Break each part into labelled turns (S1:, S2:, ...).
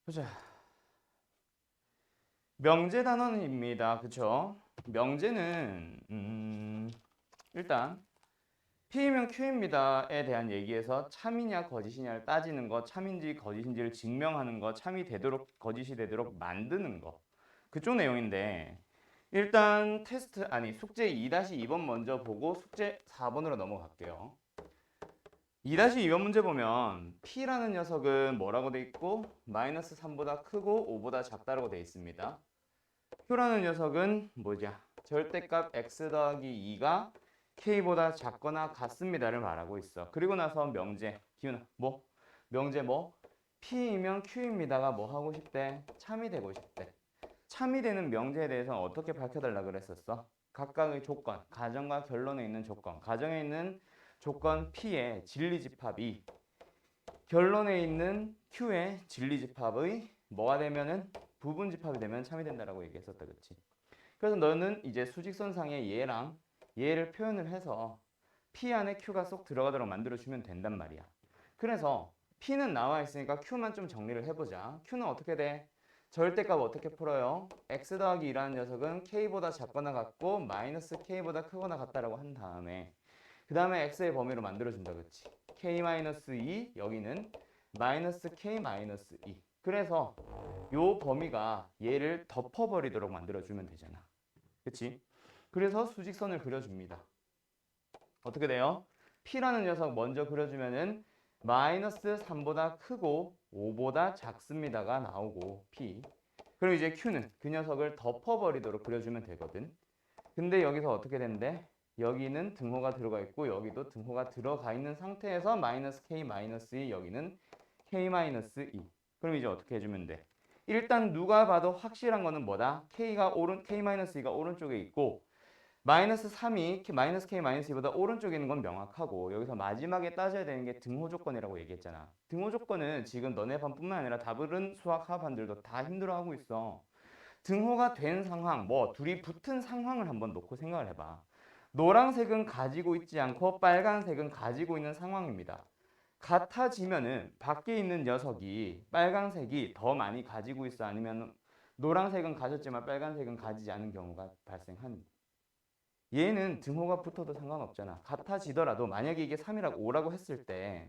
S1: 보자. 명제 단원입니다. 그쵸? 명제는 일단 P이면 Q입니다에 대한 얘기에서 참이냐 거짓이냐를 따지는 거, 참인지 거짓인지를 증명하는 거, 참이 되도록 거짓이 되도록 만드는 거. 그쪽 내용인데 일단 숙제 2-2번 먼저 보고 숙제 4번으로 넘어갈게요. 2-2번 문제 보면 P라는 녀석은 뭐라고 돼 있고 마이너스 3보다 크고 5보다 작다라고 돼 있습니다. Q라는 녀석은 뭐냐? 절대값 x 더하기 2가 k보다 작거나 같습니다를 말하고 있어. 그리고 나서 명제, 기훈아, 명제 P이면 Q입니다가 뭐 하고 싶대? 참이 되고 싶대. 참이 되는 명제에 대해서는 어떻게 밝혀달라 그랬었어? 각각의 조건, 가정과 결론에 있는 조건, 가정에 있는 조건 P의 진리집합이 결론에 있는 Q의 진리집합의 뭐가 되면은 부분집합이 되면 참이 된다라고 얘기했었다, 그치? 그래서 너는 이제 수직선상에 얘랑 얘를 표현을 해서 P 안에 Q가 쏙 들어가도록 만들어주면 된단 말이야. 그래서 P는 나와 있으니까 Q만 좀 정리를 해보자. Q는 어떻게 돼? 절대값 어떻게 풀어요? x 더하기 2라는 녀석은 k보다 작거나 같고 마이너스 k보다 크거나 같다라고 한 다음에 그 다음에 x의 범위로 만들어준다, 그치? k-2 여기는 마이너스 k-2 그래서 요 범위가 얘를 덮어버리도록 만들어주면 되잖아, 그치? 그래서 수직선을 그려줍니다. 어떻게 돼요? P라는 녀석 먼저 그려주면은 마이너스 3보다 크고 5보다 작습니다가 나오고 P. 그럼 이제 Q는 그 녀석을 덮어버리도록 그려주면 되거든. 근데 여기서 어떻게 된대? 여기는 등호가 들어가 있고 여기도 등호가 들어가 있는 상태에서 마이너스 K 마이너스 2 여기는 K 마이너스 2. 그럼 이제 어떻게 해주면 돼? 일단 누가 봐도 확실한 거는 뭐다? K 마이너스 2가 오른쪽에 있고 마이너스 3이 마이너스 K 마이너스 2보다 오른쪽에 있는 건 명확하고 여기서 마지막에 따져야 되는 게 등호 조건이라고 얘기했잖아. 등호 조건은 지금 너네 반뿐만 아니라 다른 수학 하반들도 다 힘들어하고 있어. 등호가 된 상황, 둘이 붙은 상황을 한번 놓고 생각을 해봐. 노란색은 가지고 있지 않고 빨간색은 가지고 있는 상황입니다. 같아지면은 밖에 있는 녀석이 빨간색이 더 많이 가지고 있어 아니면 노란색은 가졌지만 빨간색은 가지지 않은 경우가 발생합니다. 얘는 등호가 붙어도 상관없잖아. 같아지더라도 만약에 이게 3이라고 5라고 했을 때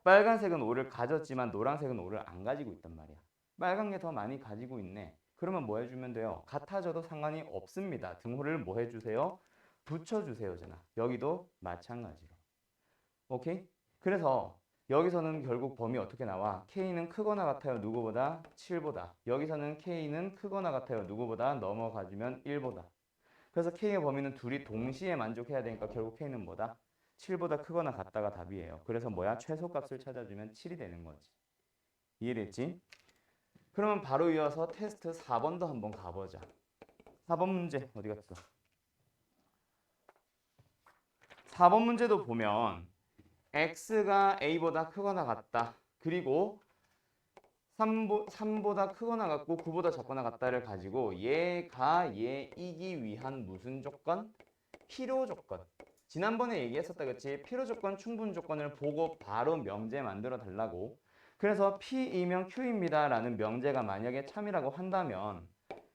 S1: 빨간색은 5를 가졌지만 노란색은 5를 안 가지고 있단 말이야. 빨간 게 더 많이 가지고 있네. 그러면 뭐 해주면 돼요? 같아져도 상관이 없습니다. 등호를 뭐 해주세요? 붙여주세요잖아. 여기도 마찬가지로. 오케이? 그래서 여기서는 결국 범위 어떻게 나와? K는 크거나 같아요. 누구보다? 7보다. 여기서는 K는 크거나 같아요. 누구보다? 넘어가주면 1보다. 그래서 K의 범위는 둘이 동시에 만족해야 되니까 결국 K는 뭐다? 7보다 크거나 같다가 답이에요. 그래서 뭐야? 최소값을 찾아주면 7이 되는 거지. 이해됐지? 그러면 바로 이어서 테스트 4번도 한번 가보자. 4번 문제 어디 갔어? 4번 문제도 보면 x가 a보다 크거나 같다. 그리고 3보다 크거나 같고 9보다 작거나 같다를 가지고 얘가 얘이기 위한 무슨 조건? 필요 조건. 지난번에 얘기했었다 그치? 필요 조건, 충분 조건을 보고 바로 명제 만들어 달라고. 그래서 P이면 Q입니다 라는 명제가 만약에 참이라고 한다면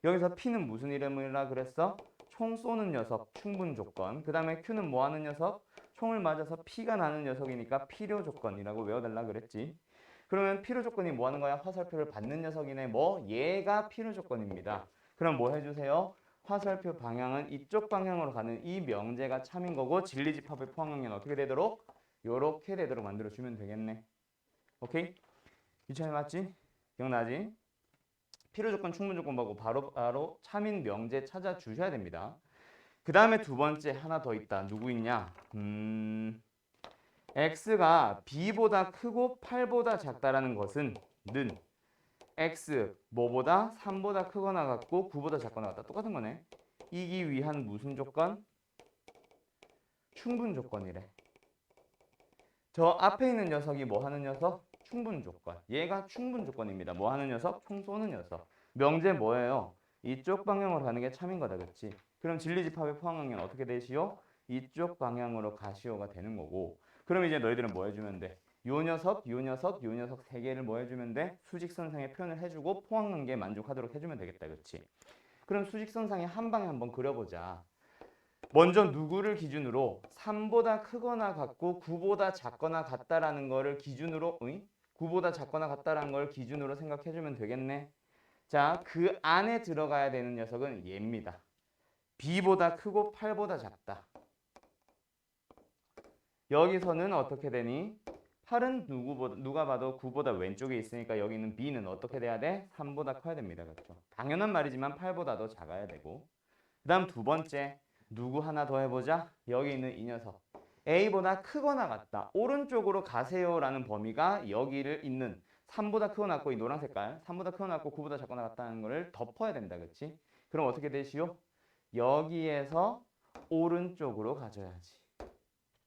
S1: 여기서 P는 무슨 이름이라 그랬어? 총 쏘는 녀석, 충분 조건. 그 다음에 Q는 뭐 하는 녀석? 총을 맞아서 P가 나는 녀석이니까 필요 조건이라고 외워달라 그랬지. 그러면 필요 조건이 뭐 하는 거야? 화살표를 받는 녀석이네. 얘가 필요 조건입니다. 그럼 뭐 해주세요? 화살표 방향은 이쪽 방향으로 가는 이 명제가 참인 거고 진리집합의 포항형은 어떻게 되도록? 요렇게 되도록 만들어주면 되겠네. 오케이? 유찬이 맞지? 기억나지? 필요 조건, 충분 조건 보고 바로 참인 명제 찾아주셔야 됩니다. 그 다음에 두 번째 하나 더 있다. 누구 있냐? x가 b보다 크고 8보다 작다라는 것은 x 뭐보다 3보다 크거나 같고 9보다 작거나 같다. 똑같은 거네. 이기 위한 무슨 조건? 충분 조건이래. 저 앞에 있는 녀석이 뭐 하는 녀석? 충분 조건. 얘가 충분 조건입니다. 뭐 하는 녀석? 총 쏘는 녀석. 명제 뭐예요? 이쪽 방향으로 가는 게 참인 거다. 그렇지? 그럼 진리집합의 포항항은 어떻게 되시오? 이쪽 방향으로 가시오가 되는 거고. 그럼 이제 너희들은 뭐 해주면 돼? 요 녀석, 요 녀석, 요 녀석 세 개를 뭐 해주면 돼? 수직선상에 표현을 해주고 포항관계에 만족하도록 해주면 되겠다. 그렇지? 그럼 수직선상에 한 방에 한번 그려보자. 먼저 누구를 기준으로 3보다 크거나 같고 9보다 작거나 같다라는 거를 기준으로 9보다 작거나 같다라는 걸 기준으로 생각해주면 되겠네. 자, 그 안에 들어가야 되는 녀석은 얘입니다. B보다 크고 8보다 작다. 여기서는 어떻게 되니? 8은 누가 봐도 9보다 왼쪽에 있으니까 여기는 B는 어떻게 돼야 돼? 3보다 커야 됩니다. 그렇죠? 당연한 말이지만 8보다도 작아야 되고. 그 다음 두 번째, 누구 하나 더 해보자. 여기 있는 이 녀석. A보다 크거나 같다. 오른쪽으로 가세요라는 범위가 여기를 있는 3보다 크거나 같고 이 노란 색깔 3보다 크거나 같고 9보다 작거나 같다는 거를 덮어야 된다. 그렇지? 그럼 어떻게 되시오? 여기에서 오른쪽으로 가져야지.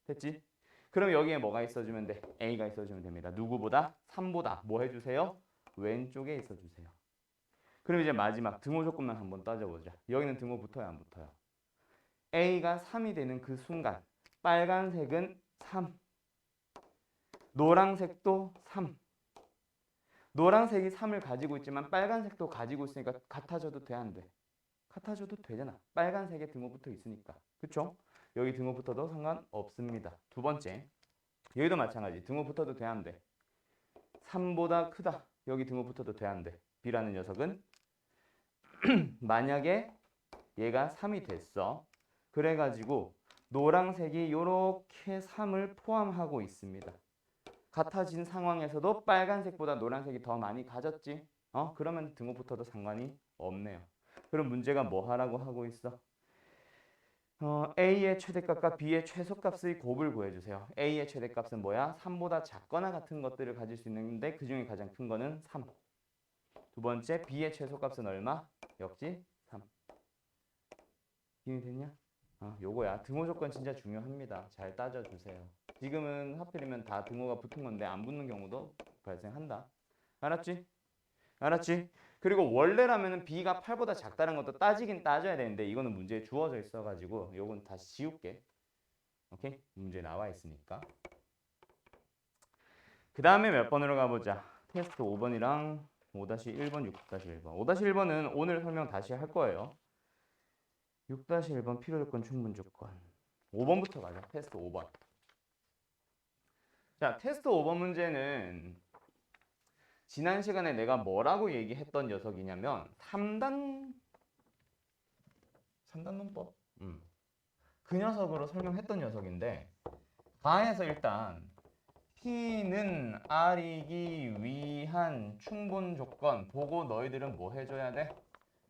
S1: 됐지? 그럼 여기에 뭐가 있어주면 돼? A가 있어주면 됩니다. 누구보다? 3보다 뭐 해주세요? 왼쪽에 있어주세요. 그럼 이제 마지막 등호 조건만 한번 따져보자. 여기는 등호 붙어요, 안 붙어요? A가 3이 되는 그 순간 빨간색은 3, 노란색도 3. 노란색이 3을 가지고 있지만 빨간색도 가지고 있으니까 같아져도 돼, 안 돼? 같아져도 되잖아. 빨간색에 등호 붙어 있으니까. 그쵸? 여기 등호 붙어도 상관없습니다. 두 번째, 여기도 마찬가지. 등호 붙어도 돼, 안 돼? 3보다 크다. 여기 등호 붙어도 돼, 안 돼? B라는 녀석은 만약에 얘가 3이 됐어. 그래가지고 노란색이 이렇게 3을 포함하고 있습니다. 같아진 상황에서도 빨간색보다 노란색이 더 많이 가졌지? 그러면 등호 붙어도 상관이 없네요. 그럼 문제가 뭐 하라고 하고 있어? A의 최대값과 B의 최소값의 곱을 구해주세요. A의 최대값은 뭐야? 3보다 작거나 같은 것들을 가질 수 있는데 그 중에 가장 큰 거는 3. 두 번째, B의 최소값은 얼마? 역시 3. 이해이 됐냐? 요거야. 등호 조건 진짜 중요합니다. 잘 따져주세요. 지금은 하필이면 다 등호가 붙은 건데 안 붙는 경우도 발생한다. 알았지? 알았지? 그리고 원래라면은 B가 8보다 작다는 것도 따지긴 따져야 되는데 이거는 문제에 주어져 있어가지고 요건 다시 지울게. 오케이? 문제 나와 있으니까. 그 다음에 몇 번으로 가보자. 테스트 5번이랑 5-1번, 6-1번. 5-1번은 오늘 설명 다시 할 거예요. 6-1번 필요조건 충분조건. 5번부터 가자. 테스트 5번. 자, 테스트 5번 문제는 지난 시간에 내가 뭐라고 얘기했던 녀석이냐면 3단 논법? 그 녀석으로 설명했던 녀석인데 가에서 일단 P는 R이기 위한 충분 조건 보고 너희들은 뭐 해줘야 돼?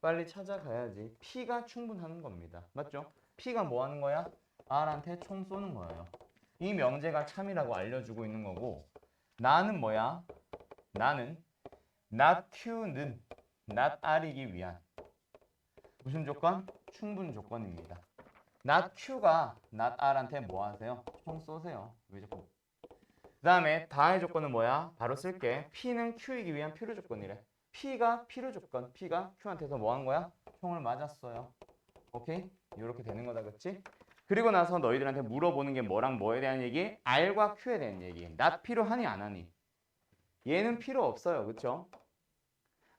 S1: 빨리 찾아가야지. P가 충분한 겁니다. 맞죠? P가 뭐 하는 거야? R한테 총 쏘는 거예요. 이 명제가 참이라고 알려주고 있는 거고 나는 뭐야? 나는 not Q는 not R이기 위한 무슨 조건? 충분 조건입니다. not Q가 not R한테 뭐 하세요? 총 쏘세요. 왜 자꾸 그 다음에 다의 조건은 뭐야? 바로 쓸게. P는 Q이기 위한 필요 조건이래. P가 필요 조건. P가 Q한테서 뭐 한 거야? 총을 맞았어요. 오케이? 이렇게 되는 거다. 그치? 그리고 나서 너희들한테 물어보는 게 뭐랑 뭐에 대한 얘기? R과 Q에 대한 얘기. not 필요하니 안 하니? 얘는 필요 없어요. 그쵸?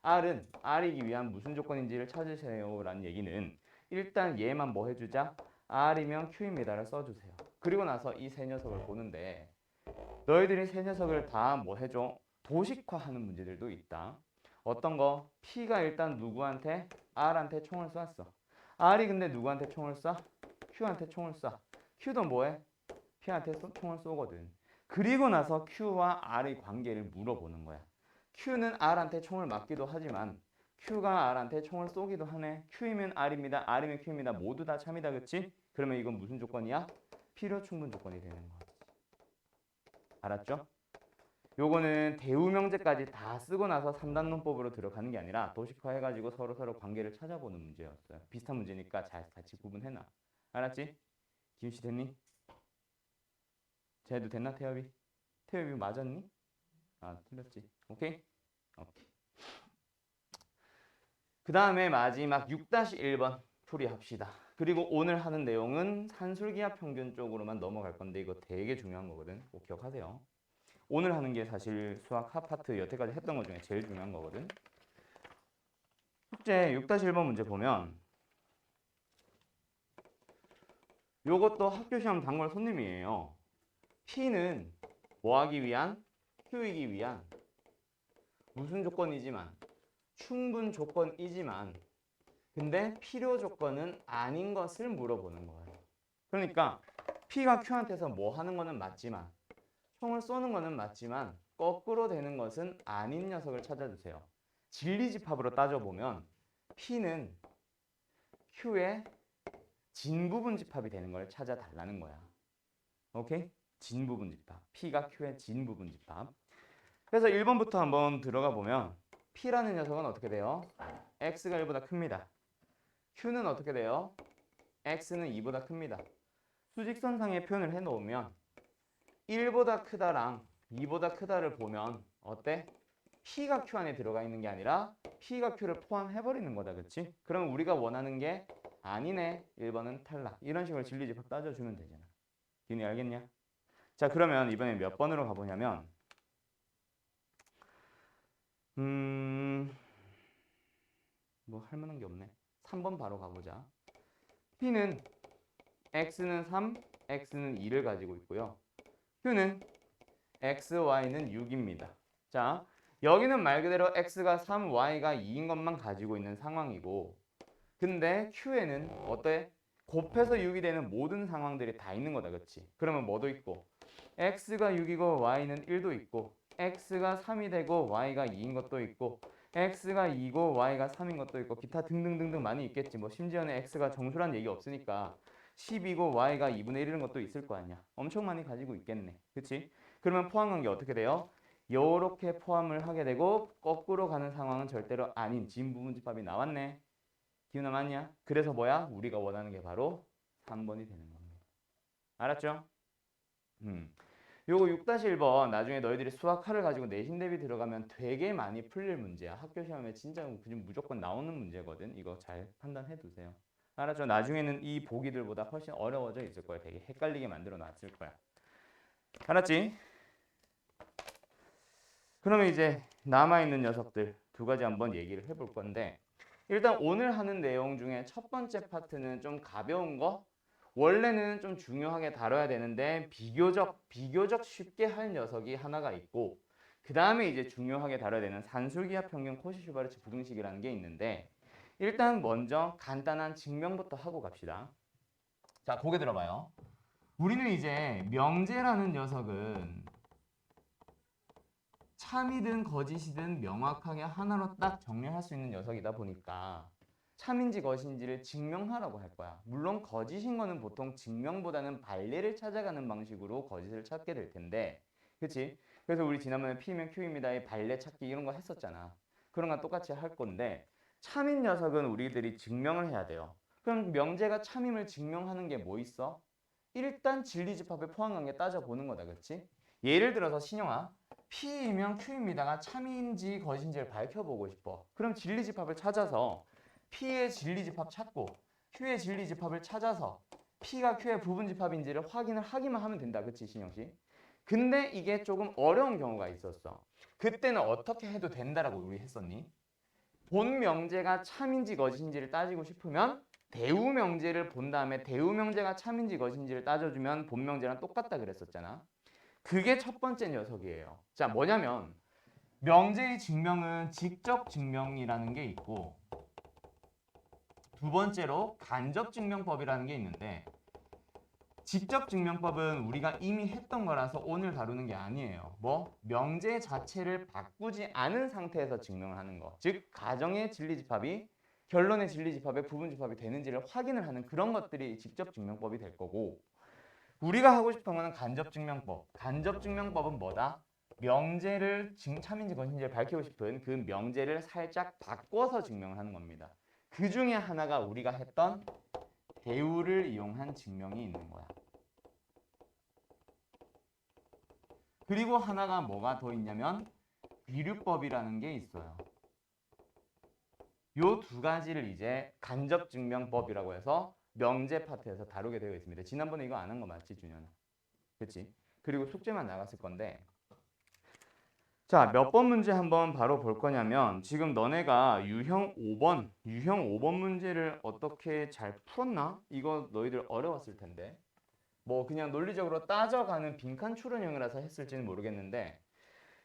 S1: R은 R이기 위한 무슨 조건인지를 찾으세요. 라는 얘기는 일단 얘만 뭐 해주자? R이면 Q입니다를 써주세요. 그리고 나서 이 세 녀석을 보는데 너희들이 세 녀석을 다 뭐 해줘? 도식화하는 문제들도 있다. 어떤 거? P가 일단 누구한테? R한테 총을 쐈어. R이 근데 누구한테 총을 쏴? Q한테 총을 쏴. Q도 뭐해? P한테 총을 쏘거든. 그리고 나서 Q와 R의 관계를 물어보는 거야. Q는 R한테 총을 맞기도 하지만 Q가 R한테 총을 쏘기도 하네. Q이면 R입니다. R이면 Q입니다. 모두 다 참이다. 그치? 그러면 이건 무슨 조건이야? 필요 충분 조건이 되는 거야. 알았죠? 요거는 대우명제까지 다 쓰고 나서 3단 논법으로 들어가는 게 아니라 도식화해가지고 서로 관계를 찾아보는 문제였어요. 비슷한 문제니까 잘 같이 구분해놔. 알았지? 기훈씨 됐니? 쟤도 됐나 태엽이? 태엽이 맞았니? 틀렸지. 오케이? 오케이. 그 다음에 마지막 6-1번 풀이합시다. 그리고 오늘 하는 내용은 산술기하 평균 쪽으로만 넘어갈 건데 이거 되게 중요한 거거든. 꼭 기억하세요. 오늘 하는 게 사실 수학 하 파트 여태까지 했던 것 중에 제일 중요한 거거든. 숙제 6-1번 문제 보면 요것도 학교 시험 단골 손님이에요. P는 뭐 하기 위한? Q이기 위한 무슨 조건이지만 충분 조건이지만 근데 필요 조건은 아닌 것을 물어보는 거예요. 그러니까 P가 Q한테서 뭐 하는 거는 맞지만 총을 쏘는 거는 맞지만 거꾸로 되는 것은 아닌 녀석을 찾아주세요. 진리집합으로 따져보면 P는 Q의 진부분집합이 되는 걸 찾아달라는 거야. 오케이? 진부분집합. P가 Q의 진부분집합. 그래서 1번부터 한번 들어가 보면 P라는 녀석은 어떻게 돼요? X가 1보다 큽니다. Q는 어떻게 돼요? X는 2보다 큽니다. 수직선상에 표현을 해놓으면 1보다 크다랑 2보다 크다를 보면 어때? P가 Q 안에 들어가 있는 게 아니라 P가 Q를 포함해버리는 거다. 그치? 그럼 우리가 원하는 게 아니네. 1번은 탈락. 이런 식으로 진리집합 따져주면 되잖아. 기훈이 알겠냐? 자, 그러면 이번에 몇 번으로 가보냐면 뭐 할만한 게 없네. 3번 바로 가보자. P는 X는 3, X는 2를 가지고 있고요. Q는 X, Y는 6입니다. 자, 여기는 말 그대로 X가 3, Y가 2인 것만 가지고 있는 상황이고 근데 Q에는 어때? 곱해서 6이 되는 모든 상황들이 다 있는 거다. 그렇지? 그러면 뭐도 있고 X가 6이고 Y는 1도 있고 X가 3이 되고 Y가 2인 것도 있고 X가 2고 Y가 3인 것도 있고 기타 등등등등 많이 있겠지. 뭐 심지어는 X가 정수란 얘기 없으니까 10이고 Y가 2분의 1이라는 것도 있을 거 아니야. 엄청 많이 가지고 있겠네. 그치? 그러면 포함관계 어떻게 돼요? 요렇게 포함을 하게 되고 거꾸로 가는 상황은 절대로 아닌 진부분집합이 나왔네. 기훈아 맞냐? 그래서 뭐야? 우리가 원하는 게 바로 3번이 되는 겁니다. 알았죠? 요거 6-1번 나중에 너희들이 수학화를 가지고 내신 대비 들어가면 되게 많이 풀릴 문제야. 학교 시험에 진짜 무조건 나오는 문제거든. 이거 잘 판단해 두세요. 알았죠? 나중에는 이 보기들보다 훨씬 어려워져 있을 거야. 되게 헷갈리게 만들어 놨을 거야. 알았지? 그러면 이제 남아있는 녀석들 두 가지 한번 얘기를 해볼 건데 일단 오늘 하는 내용 중에 첫 번째 파트는 좀 가벼운 거 원래는 좀 중요하게 다뤄야 되는데 비교적 쉽게 할 녀석이 하나가 있고 그 다음에 이제 중요하게 다뤄야 되는 산술기하 평균 코시-슈바르츠 부등식이라는 게 있는데 일단 먼저 간단한 증명부터 하고 갑시다. 자, 고개 들어봐요. 우리는 이제 명제라는 녀석은 참이든 거짓이든 명확하게 하나로 딱 정리할 수 있는 녀석이다 보니까 참인지 거짓인지를 증명하라고 할 거야. 물론 거짓인 거는 보통 증명보다는 발례를 찾아가는 방식으로 거짓을 찾게 될 텐데 그치? 그래서 우리 지난번에 P면 Q입니다의 발례 찾기 이런 거 했었잖아. 그런 거 똑같이 할 건데 참인 녀석은 우리들이 증명을 해야 돼요. 그럼 명제가 참임을 증명하는 게 뭐 있어? 일단 진리집합의 포함관계 따져보는 거다. 그치? 예를 들어서 신영아 P이면 Q입니다가 참인지 거짓인지를 밝혀보고 싶어. 그럼 진리집합을 찾아서 P의 진리집합 찾고 Q의 진리집합을 찾아서 P가 Q의 부분집합인지를 확인을 하기만 하면 된다. 그치 신영씨? 근데 이게 조금 어려운 경우가 있었어. 그때는 어떻게 해도 된다라고 우리 했었니? 본 명제가 참인지 거짓인지를 따지고 싶으면 대우 명제를 본 다음에 대우 명제가 참인지 거짓인지를 따져주면 본 명제랑 똑같다 그랬었잖아. 그게 첫 번째 녀석이에요. 자, 뭐냐면 명제의 증명은 직접 증명이라는 게 있고 두 번째로 간접 증명법이라는 게 있는데 직접 증명법은 우리가 이미 했던 거라서 오늘 다루는 게 아니에요. 뭐? 명제 자체를 바꾸지 않은 상태에서 증명을 하는 거. 즉 가정의 진리집합이 결론의 진리집합의 부분집합이 되는지를 확인을 하는 그런 것들이 직접 증명법이 될 거고 우리가 하고 싶은 거는 간접증명법. 간접증명법은 뭐다? 명제를 참인지 거짓인지를 밝히고 싶은 그 명제를 살짝 바꿔서 증명을 하는 겁니다. 그 중에 하나가 우리가 했던 대우를 이용한 증명이 있는 거야. 그리고 하나가 뭐가 더 있냐면 비류법이라는 게 있어요. 요 두 가지를 이제 간접증명법이라고 해서 명제 파트에서 다루게 되어 있습니다. 지난번에 이거 안 한 거 맞지, 준현아? 그치? 그리고 숙제만 나갔을 건데 자, 몇 번 문제 한번 바로 볼 거냐면 지금 너네가 유형 5번 문제를 어떻게 잘 풀었나? 이거 너희들 어려웠을 텐데. 뭐 그냥 논리적으로 따져가는 빈칸 추론형이라서 했을지는 모르겠는데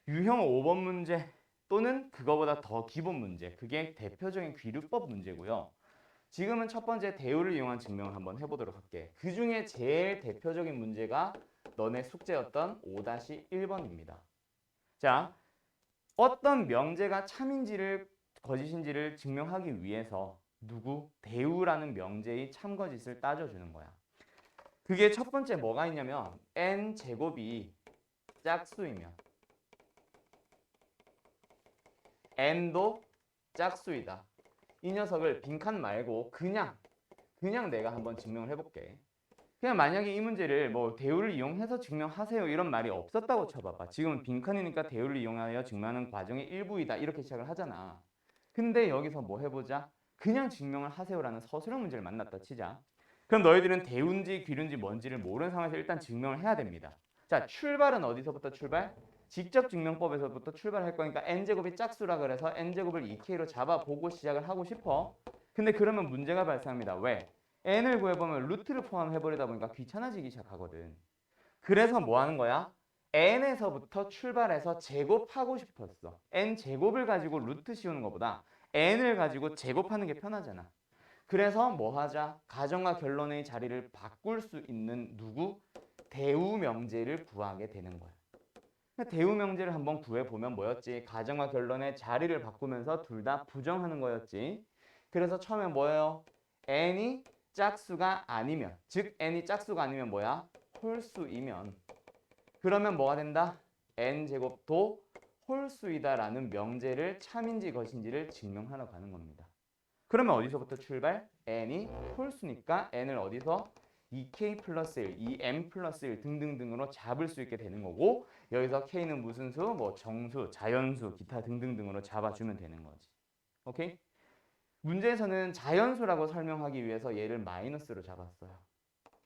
S1: 유형 5번 문제 또는 그거보다 더 기본 문제, 그게 대표적인 귀류법 문제고요. 지금은 첫 번째 대우를 이용한 증명을 한번 해보도록 할게. 그 중에 제일 대표적인 문제가 너네 숙제였던 5-1번입니다. 자, 어떤 명제가 참인지를 거짓인지를 증명하기 위해서 대우라는 명제의 참거짓을 따져주는 거야. 그게 첫 번째 뭐가 있냐면 n제곱이 짝수이면 n도 짝수이다. 이 녀석을 빈칸 말고 그냥 내가 한번 증명을 해볼게. 그냥 만약에 이 문제를 뭐 대우를 이용해서 증명하세요 이런 말이 없었다고 쳐봐봐. 지금은 빈칸이니까 대우를 이용하여 증명하는 과정의 일부이다 이렇게 시작을 하잖아. 근데 여기서 뭐 해보자. 그냥 증명을 하세요라는 서술형 문제를 만났다 치자. 그럼 너희들은 대우인지 귀류인지 뭔지를 모르는 상황에서 일단 증명을 해야 됩니다. 자, 출발은 어디서부터 출발? 직접 증명법에서부터 출발할 거니까 n제곱이 짝수라 그래서 n제곱을 2k로 잡아보고 시작을 하고 싶어. 근데 그러면 문제가 발생합니다. 왜? n을 구해보면 루트를 포함해버리다 보니까 귀찮아지기 시작하거든. 그래서 뭐 하는 거야? n에서부터 출발해서 제곱하고 싶었어. n제곱을 가지고 루트 씌우는 것보다 n을 가지고 제곱하는 게 편하잖아. 그래서 뭐 하자? 가정과 결론의 자리를 바꿀 수 있는 대우 명제를 구하게 되는 거야. 대우 명제를 한번 구해보면 뭐였지? 가정과 결론의 자리를 바꾸면서 둘 다 부정하는 거였지. 그래서 처음에 뭐예요? n이 짝수가 아니면, 즉 n이 짝수가 아니면 뭐야? 홀수이면. 그러면 뭐가 된다? n제곱도 홀수이다라는 명제를 참인지 거신지를 증명하러 가는 겁니다. 그러면 어디서부터 출발? n이 홀수니까 n을 어디서? 2k 플러스 1, 2m 플러스 1 등등등으로 잡을 수 있게 되는 거고 여기서 k는 무슨 수? 뭐 정수, 자연수, 기타 등등등으로 잡아주면 되는 거지. 오케이? 문제에서는 자연수라고 설명하기 위해서 얘를 마이너스로 잡았어요.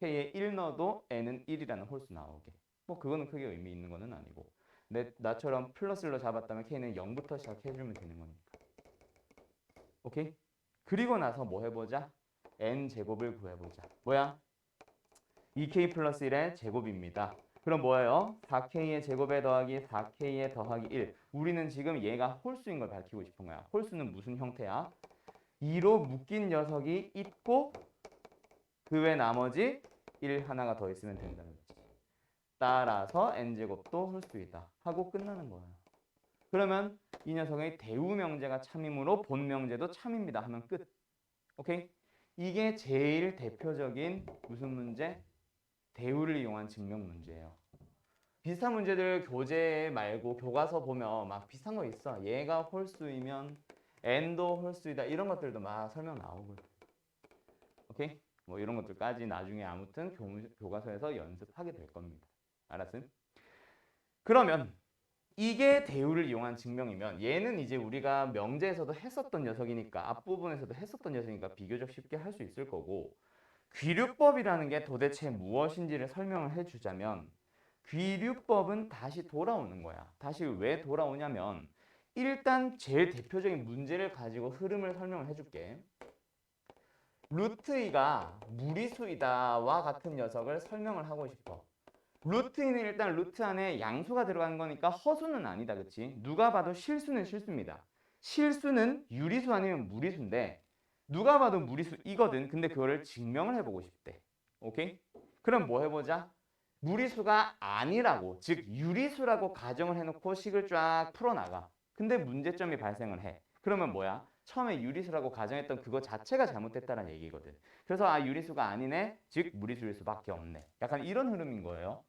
S1: k에 1 넣어도 n은 1이라는 홀수 나오게. 뭐 그거는 크게 의미 있는 거는 아니고 나처럼 플러스로 잡았다면 k는 0부터 시작해주면 되는 거니까. 오케이? 그리고 나서 뭐 해보자? n제곱을 구해보자. 뭐야? 2k 플러스 1의 제곱입니다. 그럼 뭐예요? 4k의 제곱에 더하기 4k에 더하기 1. 우리는 지금 얘가 홀수인 걸 밝히고 싶은 거야. 홀수는 무슨 형태야? 2로 묶인 녀석이 있고 그 외 나머지 1 하나가 더 있으면 된다는 거지. 따라서 n제곱도 홀수이다 하고 끝나는 거야. 그러면 이 녀석의 대우 명제가 참이므로 본 명제도 참입니다 하면 끝. 오케이? 이게 제일 대표적인 무슨 문제? 대우를 이용한 증명 문제예요. 비슷한 문제들 교재 말고 교과서 보면 막 비슷한 거 있어. 얘가 홀수이면 n도 홀수이다. 이런 것들도 막 설명 나오고. 오케이? 뭐 이런 것들까지 나중에 아무튼 교과서에서 연습하게 될 겁니다. 알았음? 그러면 이게 대우를 이용한 증명이면 얘는 이제 우리가 명제에서도 했었던 녀석이니까 앞부분에서도 했었던 녀석이니까 비교적 쉽게 할 수 있을 거고 귀류법이라는 게 도대체 무엇인지를 설명을 해주자면 귀류법은 다시 돌아오는 거야. 다시 왜 돌아오냐면 일단 제일 대표적인 문제를 가지고 흐름을 설명을 해줄게. 루트 2가 무리수이다와 같은 녀석을 설명을 하고 싶어. 루트 2는 일단 루트 안에 양수가 들어가는 거니까 허수는 아니다. 그치? 누가 봐도 실수는 실수입니다. 실수는 유리수 아니면 무리수인데 누가 봐도 무리수이거든. 근데 그거를 증명을 해보고 싶대. 오케이? 그럼 뭐 해보자? 무리수가 아니라고, 즉 유리수라고 가정을 해놓고 식을 쫙 풀어나가. 근데 문제점이 발생을 해. 그러면 뭐야? 처음에 유리수라고 가정했던 그거 자체가 잘못됐다는 얘기거든. 그래서 아 유리수가 아니네, 즉 무리수일 수밖에 없네. 약간 이런 흐름인 거예요.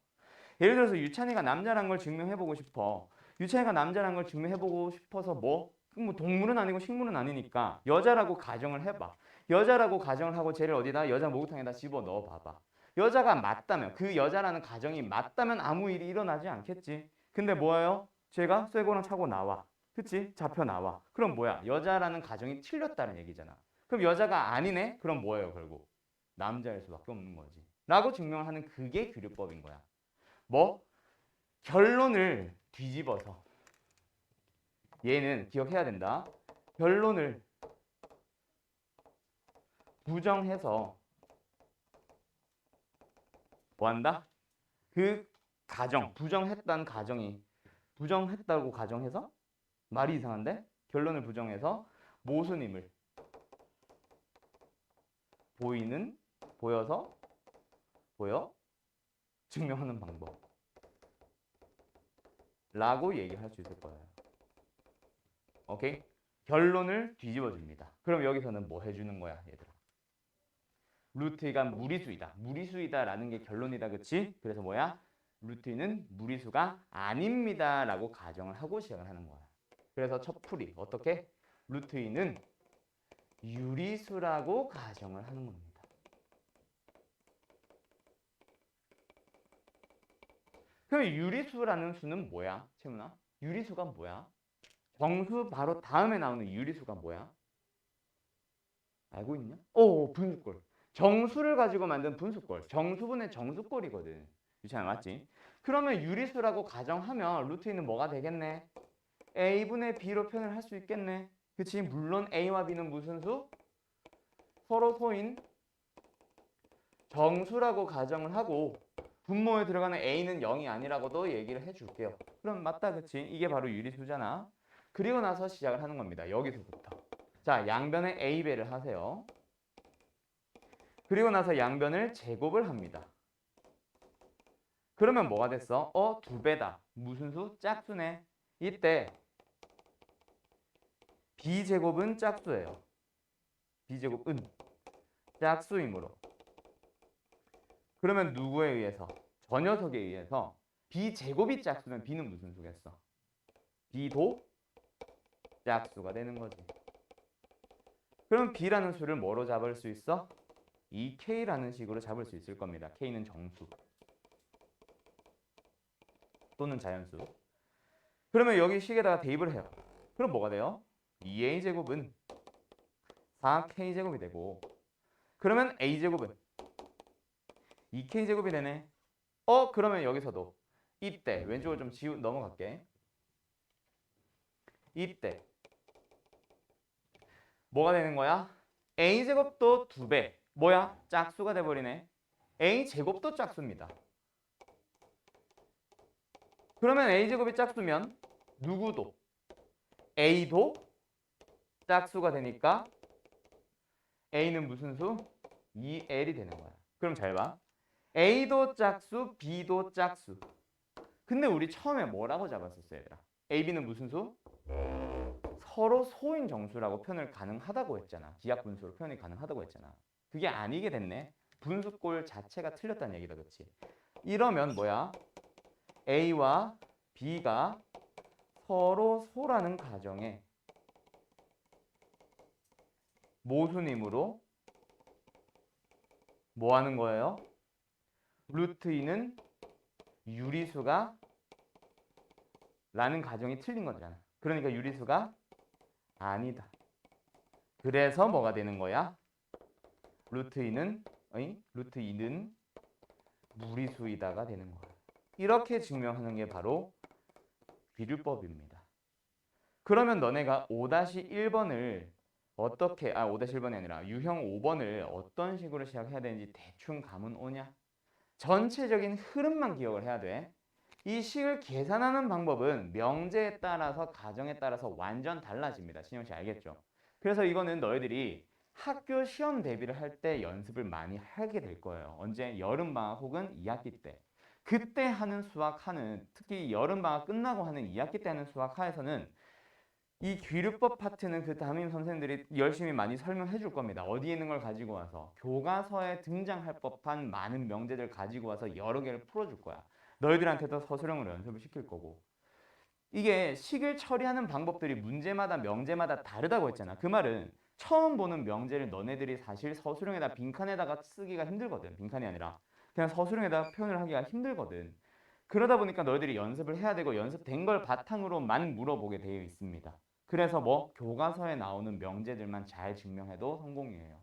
S1: 예를 들어서 유찬이가 남자란 걸 증명해보고 싶어. 유찬이가 남자란 걸 증명해보고 싶어서 뭐 동물은 아니고 식물은 아니니까 여자라고 가정을 해봐. 여자라고 가정을 하고 쟤를 어디다? 여자 목욕탕에다 집어넣어 봐봐. 여자가 맞다면, 그 여자라는 가정이 맞다면 아무 일이 일어나지 않겠지. 근데 뭐예요? 쟤가 쇠고랑 차고 나와. 그치? 잡혀 나와. 그럼 뭐야? 여자라는 가정이 틀렸다는 얘기잖아. 그럼 여자가 아니네? 그럼 뭐예요 결국? 남자일 수밖에 없는 거지. 라고 증명하는 그게 규律법인 거야. 뭐? 결론을 뒤집어서 얘는 기억해야 된다. 결론을 부정해서 뭐한다? 그 가정, 부정했다는 가정이 부정했다고 가정해서 말이 이상한데? 결론을 부정해서 모순임을 보여서 증명하는 방법 라고 얘기할 수 있을 거예요. 오케이? 결론을 뒤집어 줍니다. 그럼 여기서는 뭐 해주는 거야, 얘들아? 루트 2가 무리수이다. 무리수이다라는 게 결론이다, 그치? 그래서 뭐야? 루트 2는 무리수가 아닙니다라고 가정을 하고 시작을 하는 거야. 그래서 첫 풀이 어떻게? 루트 2는 유리수라고 가정을 하는 겁니다. 그럼 유리수라는 수는 뭐야, 채문아? 유리수가 뭐야? 정수 바로 다음에 나오는 유리수가 뭐야? 알고 있냐? 오, 분수꼴. 정수를 가지고 만든 분수꼴. 정수분의 정수꼴이거든. 유찬아, 맞지? 그러면 유리수라고 가정하면 루트 2는 뭐가 되겠네? a분의 b로 표현을 할 수 있겠네. 그치? 물론 a와 b는 무슨 수? 서로 소인 정수라고 가정을 하고 분모에 들어가는 a는 0이 아니라고도 얘기를 해줄게요. 그럼 맞다, 그치? 이게 바로 유리수잖아. 그리고 나서 시작을 하는 겁니다. 여기서부터. 자, 양변에 a배를 하세요. 그리고 나서 양변을 제곱을 합니다. 그러면 뭐가 됐어? 2배다. 무슨 수? 짝수네. 이때 b제곱은 짝수예요. b제곱은 짝수이므로. 그러면 누구에 의해서? 저 녀석에 의해서 b제곱이 짝수면 b는 무슨 수겠어? b도 짝수가 되는 거지. 그럼 b라는 수를 뭐로 잡을 수 있어? 2k라는 식으로 잡을 수 있을 겁니다. k는 정수 또는 자연수. 그러면 여기 식에다가 대입을 해요. 그럼 뭐가 돼요? 2a제곱은 4k제곱이 되고, 그러면 a제곱은 2k제곱이 되네. 그러면 여기서도 이때 왼쪽으로 좀 넘어갈게. 이때 뭐가 되는 거야? a제곱도 2배. 뭐야? 짝수가 돼버리네. a제곱도 짝수입니다. 그러면 a제곱이 짝수면 누구도? a도 짝수가 되니까 a는 무슨 수? 2l이 되는 거야. 그럼 잘 봐. a도 짝수, b도 짝수. 근데 우리 처음에 뭐라고 잡았었어요, 얘들아? a, b는 무슨 수? 서로 소인 정수라고 표현을 가능하다고 했잖아. 기하분수로 표현이 가능하다고 했잖아. 그게 아니게 됐네. 분수꼴 자체가 틀렸다는 얘기다, 그치? 이러면 뭐야? a와 b가 서로 소라는 가정에 모순이므로 뭐 하는 거예요? 루트 2는 유리수가 라는 가정이 틀린 거잖아. 그러니까 유리수가 아니다. 그래서 뭐가 되는 거야? 루트 2는 무리수이다가 되는 거야. 이렇게 증명하는 게 바로 비율법입니다. 그러면 너네가 5-1번을 어떻게 5-1번이 아니라 유형 5번을 어떤 식으로 시작해야 되는지 대충 감은 오냐? 전체적인 흐름만 기억을 해야 돼. 이 식을 계산하는 방법은 명제에 따라서 가정에 따라서 완전 달라집니다. 신영 씨 알겠죠? 그래서 이거는 너희들이 학교 시험 대비를 할 때 연습을 많이 하게 될 거예요. 언제? 여름방학 혹은 2학기 때. 그때 하는 수학하는, 특히 여름방학 끝나고 하는 2학기 때 하는 수학하에서는 이 귀류법 파트는 그 담임 선생님들이 열심히 많이 설명해 줄 겁니다. 어디에 있는 걸 가지고 와서 교과서에 등장할 법한 많은 명제들 가지고 와서 여러 개를 풀어줄 거야. 너희들한테도 서술형으로 연습을 시킬 거고. 이게 식을 처리하는 방법들이 문제마다 명제마다 다르다고 했잖아. 그 말은 처음 보는 명제를 너네들이 사실 서술형에다 빈칸에다가 쓰기가 힘들거든. 빈칸이 아니라 그냥 서술형에다 표현을 하기가 힘들거든. 그러다 보니까 너희들이 연습을 해야 되고 연습된 걸 바탕으로만 물어보게 되어 있습니다. 그래서 뭐 교과서에 나오는 명제들만 잘 증명해도 성공이에요.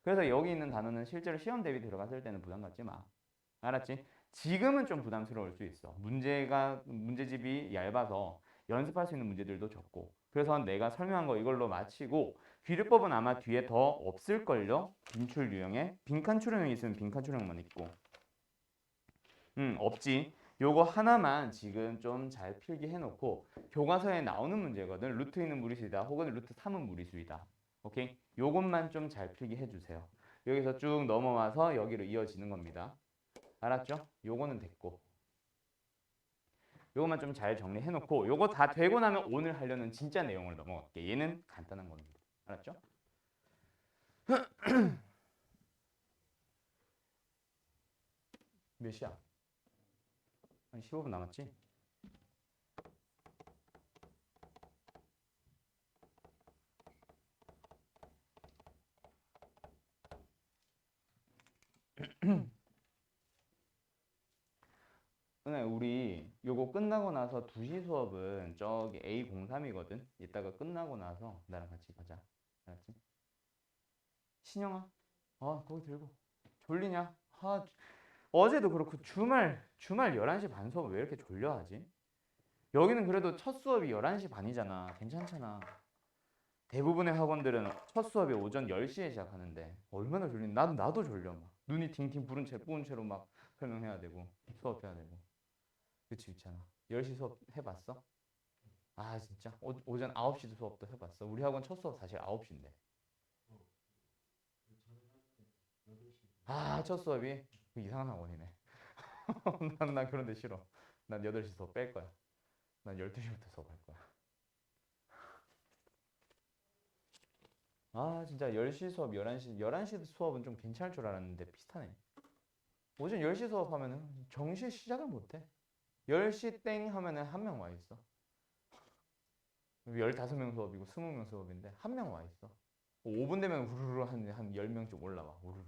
S1: 그래서 여기 있는 단어는 실제로 시험 대비 들어갔을 때는 부담 갖지 마. 알았지? 지금은 좀 부담스러울 수 있어. 문제집이 얇아서 연습할 수 있는 문제들도 적고. 그래서 내가 설명한 거 이걸로 마치고 귀류법은 아마 뒤에 더 없을걸요? 빈출 유형에 빈칸 출형이 있으면 빈칸 출형만 있고. 없지. 요거 하나만 지금 좀 잘 필기해 놓고 교과서에 나오는 문제거든. 루트 있는 무리수이다 혹은 루트 3은 무리수이다. 오케이? 요것만 좀 잘 필기해 주세요. 여기서 쭉 넘어와서 여기로 이어지는 겁니다. 알았죠? 요거는 됐고. 요것만 좀 잘 정리해 놓고 요거 다 되고 나면 오늘 하려는 진짜 내용을 넘어갈게. 얘는 간단한 겁니다. 알았죠? 몇 시야? 한 15분 남았지? 은혜 우리 요거 끝나고 나서 2시 수업은 저기 A03이거든. 이따가 끝나고 나서 나랑 같이 가자. 알았지? 신영아, 거기 들고. 졸리냐? 어제도 그렇고 주말 11시 반 수업 왜 이렇게 졸려 하지? 여기는 그래도 첫 수업이 11시 반이잖아. 괜찮잖아. 대부분의 학원들은 첫 수업이 오전 10시에 시작하는데 얼마나 졸리니? 나도 졸려 막. 눈이 팅팅 부은 채로 막 설명해야 되고 수업해야 되고. 그치 귀찮아. 10시 수업 해봤어? 아 진짜? 오전 9시 수업도 해봤어? 우리 학원 첫 수업 사실 9시인데. 첫 수업이? 이상한 학원이네. 난 그런 데 싫어. 난 8시 수업 뺄 거야. 난 12시부터 수업할 거야. 진짜 10시 수업, 11시 수업은 좀 괜찮을 줄 알았는데 비슷하네. 오전 10시 수업하면은 정시 시작을 못해. 10시 땡 하면은 한 명 와 있어. 15명 수업이고 20명 수업인데 한 명 와 있어. 5분 되면 우르르 한 10명쯤 올라와. 우르르.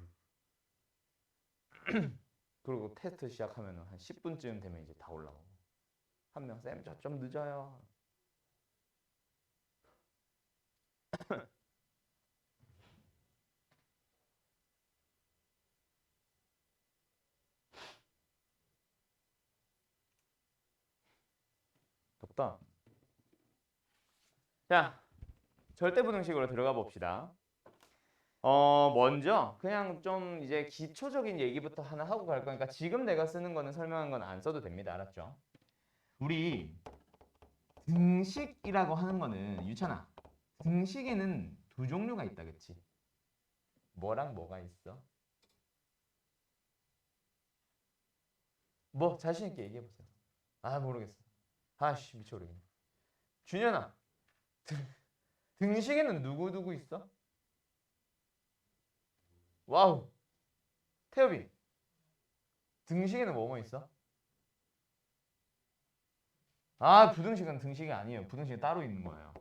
S1: 그리고 테스트 시작하면은 한 10분쯤 되면 이제 다 올라오고. 한 명, 쌤, 저 좀 늦어요. 덥다. 자, 절대부등식으로 들어가 봅시다. 먼저 그냥 좀 이제 기초적인 얘기부터 하나 하고 갈 거니까 지금 내가 쓰는 거는 설명한 건 안 써도 됩니다. 알았죠? 우리 등식이라고 하는 거는 유찬아, 등식에는 두 종류가 있다, 그치? 뭐랑 뭐가 있어? 뭐 자신 있게 얘기해 보세요. 모르겠어. 아씨 미쳐버리겠네. 준현아, 등식에는 누구 있어? 와우. 태엽이, 등식에는 뭐뭐 있어? 부등식은 등식이 아니에요. 부등식이 따로 있는 거예요.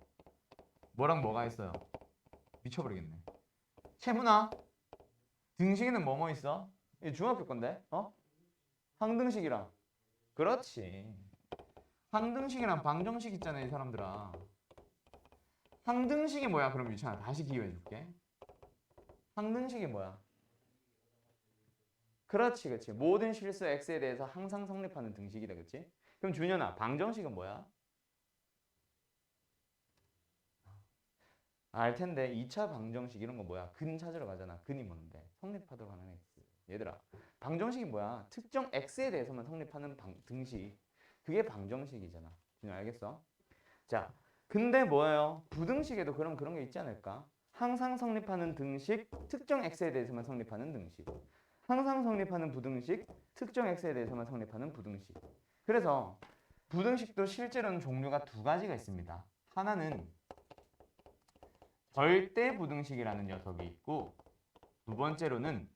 S1: 뭐랑 뭐가 있어요? 미쳐버리겠네. 채문아, 등식에는 뭐뭐 있어? 이게 중학교 건데, 항등식이랑. 그렇지. 항등식이랑 방정식 있잖아, 이 사람들아. 항등식이 뭐야? 그럼 유찬아 다시 기회해 줄게. 항등식이 뭐야? 그렇지. 모든 실수 x에 대해서 항상 성립하는 등식이다, 그렇지? 그럼 준현아, 방정식은 뭐야? 알 텐데 2차 방정식 이런 거 뭐야? 근 찾으러 가잖아. 근이 뭔데? 성립하도록 하는 x. 얘들아, 방정식이 뭐야? 특정 x에 대해서만 성립하는 등식. 그게 방정식이잖아. 준현 알겠어? 자, 근데 뭐예요? 부등식에도 그런 게 있지 않을까? 항상 성립하는 등식, 특정 x에 대해서만 성립하는 등식. 항상 성립하는 부등식, 특정 x에 대해서만 성립하는 부등식. 그래서 부등식도 실제로는 종류가 두 가지가 있습니다. 하나는 절대 부등식이라는 녀석이 있고 두 번째로는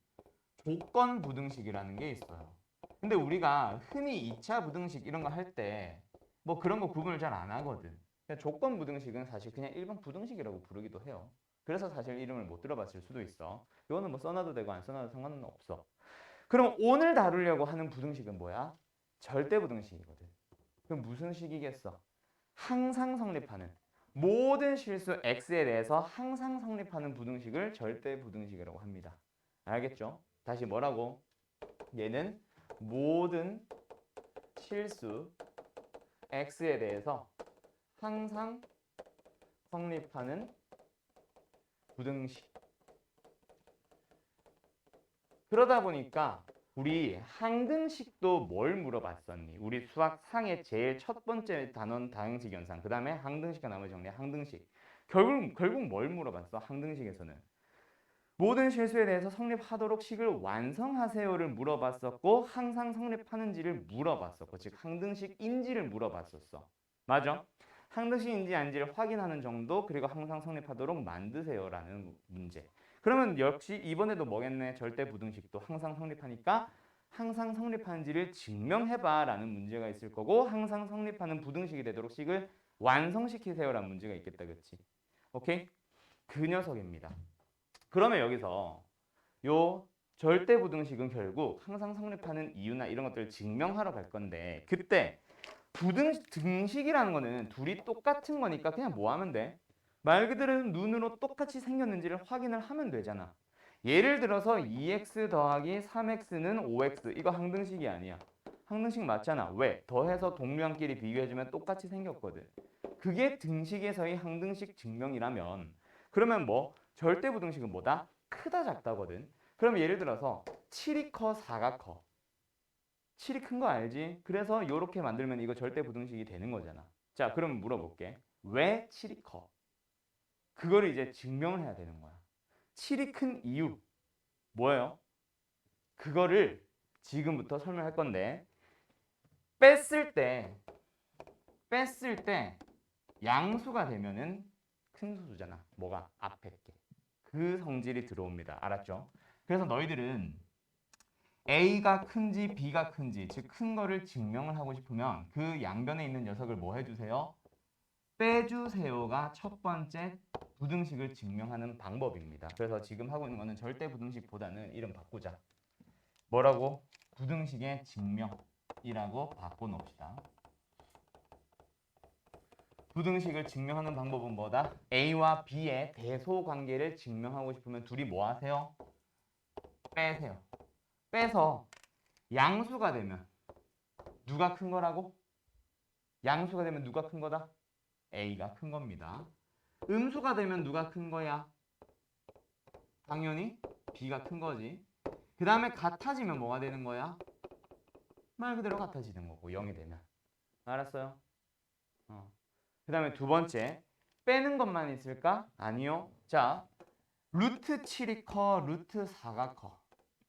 S1: 조건 부등식이라는 게 있어요. 근데 우리가 흔히 2차 부등식 이런 거 할 때 뭐 그런 거 구분을 잘 안 하거든. 조건 부등식은 사실 그냥 일반 부등식이라고 부르기도 해요. 그래서 사실 이름을 못 들어봤을 수도 있어. 이거는 뭐 써놔도 되고 안 써놔도 상관은 없어. 그럼 오늘 다루려고 하는 부등식은 뭐야? 절대 부등식이거든. 그럼 무슨 식이겠어? 항상 성립하는 모든 실수 x에 대해서 항상 성립하는 부등식을 절대 부등식이라고 합니다. 알겠죠? 다시 뭐라고? 얘는 모든 실수 x에 대해서 항상 성립하는 부등식. 그러다 보니까 우리 항등식도 뭘 물어봤었니? 우리 수학 상의 제일 첫 번째 단원 다형식 연산. 그 다음에 항등식과 나머지 정리 항등식. 결국 뭘 물어봤어? 항등식에서는. 모든 실수에 대해서 성립하도록 식을 완성하세요를 물어봤었고 항상 성립하는지를 물어봤었고 즉 항등식인지를 물어봤었어. 맞아? 항등식인지 아닌지를 확인하는 정도 그리고 항상 성립하도록 만드세요라는 문제. 그러면 역시 이번에도 뭐겠네? 절대부등식도 항상 성립하니까 항상 성립하는지를 증명해봐라는 문제가 있을 거고 항상 성립하는 부등식이 되도록 식을 완성시키세요라는 문제가 있겠다. 그치? 오케이? 그 녀석입니다. 그러면 여기서 요 절대부등식은 결국 항상 성립하는 이유나 이런 것들을 증명하러 갈 건데 그때 등식이라는 거는 둘이 똑같은 거니까 그냥 뭐 하면 돼? 말 그대로 눈으로 똑같이 생겼는지를 확인을 하면 되잖아. 예를 들어서 2x 더하기 3x는 5x 이거 항등식이 아니야. 항등식 맞잖아. 왜? 더해서 동류항끼리 비교해주면 똑같이 생겼거든. 그게 등식에서의 항등식 증명이라면 그러면 뭐 절대부등식은 뭐다? 크다 작다거든. 그럼 예를 들어서 7이 커 4가 커. 7이 큰 거 알지? 그래서 이렇게 만들면 이거 절대부등식이 되는 거잖아. 자, 그럼 물어볼게. 왜 7이 커? 그거를 이제 증명을 해야 되는 거야. 7이 큰 이유 뭐예요? 그거를 지금부터 설명할 건데 뺐을 때 양수가 되면은 큰 수잖아. 뭐가? 앞에 게. 그 성질이 들어옵니다. 알았죠? 그래서 너희들은 A가 큰지 B가 큰지 즉 큰 거를 증명을 하고 싶으면 그 양변에 있는 녀석을 뭐 해주세요? 빼주세요가 첫 번째 부등식을 증명하는 방법입니다. 그래서 지금 하고 있는 거는 절대 부등식보다는 이름 바꾸자. 뭐라고? 부등식의 증명이라고 바꿔놓읍시다. 부등식을 증명하는 방법은 뭐다? A와 B의 대소관계를 증명하고 싶으면 둘이 뭐 하세요? 빼세요. 빼서 양수가 되면 누가 큰 거라고? 양수가 되면 누가 큰 거다? A가 큰 겁니다. 음수가 되면 누가 큰 거야? 당연히 B가 큰 거지. 그 다음에 같아지면 뭐가 되는 거야? 말 그대로 같아지는 거고 0이 되면. 알았어요? 그 다음에 두 번째 빼는 것만 있을까? 아니요. 자, 루트 7이 커, 루트 4가 커.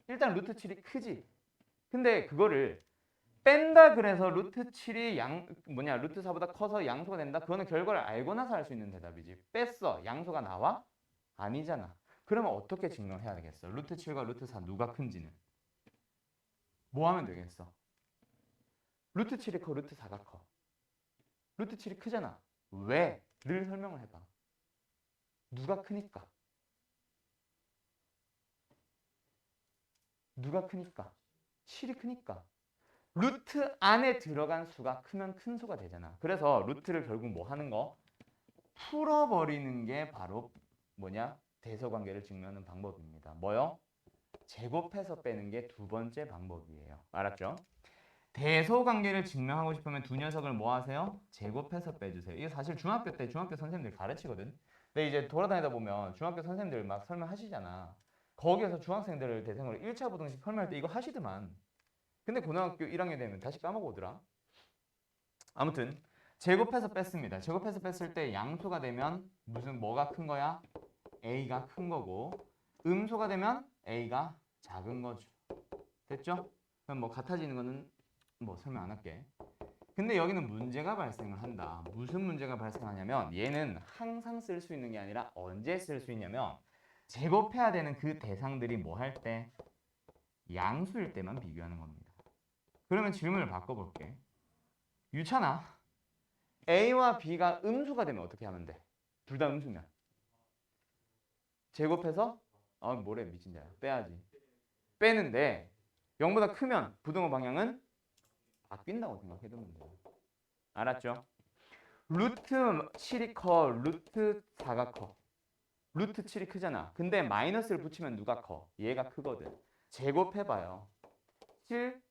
S1: 일단 루트 7이 크지. 근데 그거를 뺀다 그래서 루트 7이 루트 4보다 커서 양수가 된다? 그거는 결과를 알고 나서 할 수 있는 대답이지. 뺐어. 양수가 나와? 아니잖아. 그러면 어떻게 증명해야 되겠어? 루트 7과 루트 4 누가 큰지는. 뭐 하면 되겠어? 루트 7이 커, 루트 4가 커. 루트 7이 크잖아. 왜? 를 설명을 해봐. 누가 크니까? 누가 크니까? 7이 크니까. 루트 안에 들어간 수가 크면 큰 수가 되잖아. 그래서 루트를 결국 뭐 하는 거? 풀어버리는 게 바로 뭐냐? 대소관계를 증명하는 방법입니다. 뭐요? 제곱해서 빼는 게 두 번째 방법이에요. 알았죠? 대소관계를 증명하고 싶으면 두 녀석을 뭐 하세요? 제곱해서 빼주세요. 이게 사실 중학교 때 중학교 선생님들 가르치거든. 근데 이제 돌아다니다 보면 중학교 선생님들 막 설명하시잖아. 거기에서 중학생들을 대상으로 1차 부등식 설명할 때 이거 하시더만. 근데 고등학교 1학년 되면 다시 까먹어오더라. 아무튼 제곱해서 뺐습니다. 제곱해서 뺐을 때 양수가 되면 뭐가 큰 거야? A가 큰 거고 음수가 되면 A가 작은 거죠. 됐죠? 그럼 뭐 같아지는 거는 뭐 설명 안 할게. 근데 여기는 문제가 발생을 한다. 무슨 문제가 발생하냐면 얘는 항상 쓸 수 있는 게 아니라 언제 쓸 수 있냐면 제곱해야 되는 그 대상들이 뭐 할 때? 양수일 때만 비교하는 겁니다. 그러면 질문을 바꿔볼게. 유찬아, A와 B가 음수가 되면 어떻게 하면 돼? 둘 다 음수면. 제곱해서 뭐래 미친 자야. 빼야지. 빼는데 0보다 크면 부등호 방향은 바뀐다고 생각해두면 돼요. 알았죠? 루트 7이 커, 루트 4가 커. 루트 7이 크잖아. 근데 마이너스를 붙이면 누가 커? 얘가 크거든. 제곱해봐요. 7,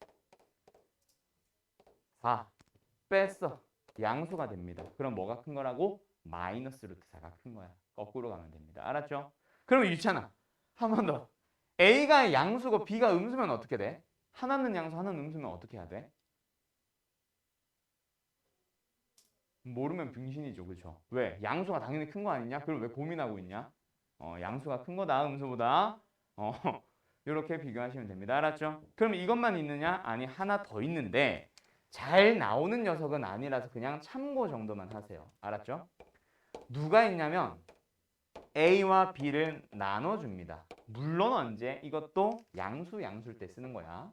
S1: 4. 뺐어. 양수가 됩니다. 그럼 뭐가 큰 거라고? 마이너스 루트 4가 큰 거야. 거꾸로 가면 됩니다. 알았죠? 그러면 유찬아, 한 번 더. A가 양수고 B가 음수면 어떻게 돼? 하나는 양수, 하나는 음수면 어떻게 해야 돼? 모르면 병신이죠, 그렇죠? 왜? 양수가 당연히 큰 거 아니냐? 그걸 왜 고민하고 있냐? 양수가 큰 거다, 음수보다. 어, 이렇게 비교하시면 됩니다. 알았죠? 그럼 이것만 있느냐? 아니, 하나 더 있는데 잘 나오는 녀석은 아니라서 그냥 참고 정도만 하세요. 알았죠? 누가 있냐면 A와 B를 나눠줍니다. 물론 언제? 이것도 양수일 때 쓰는 거야.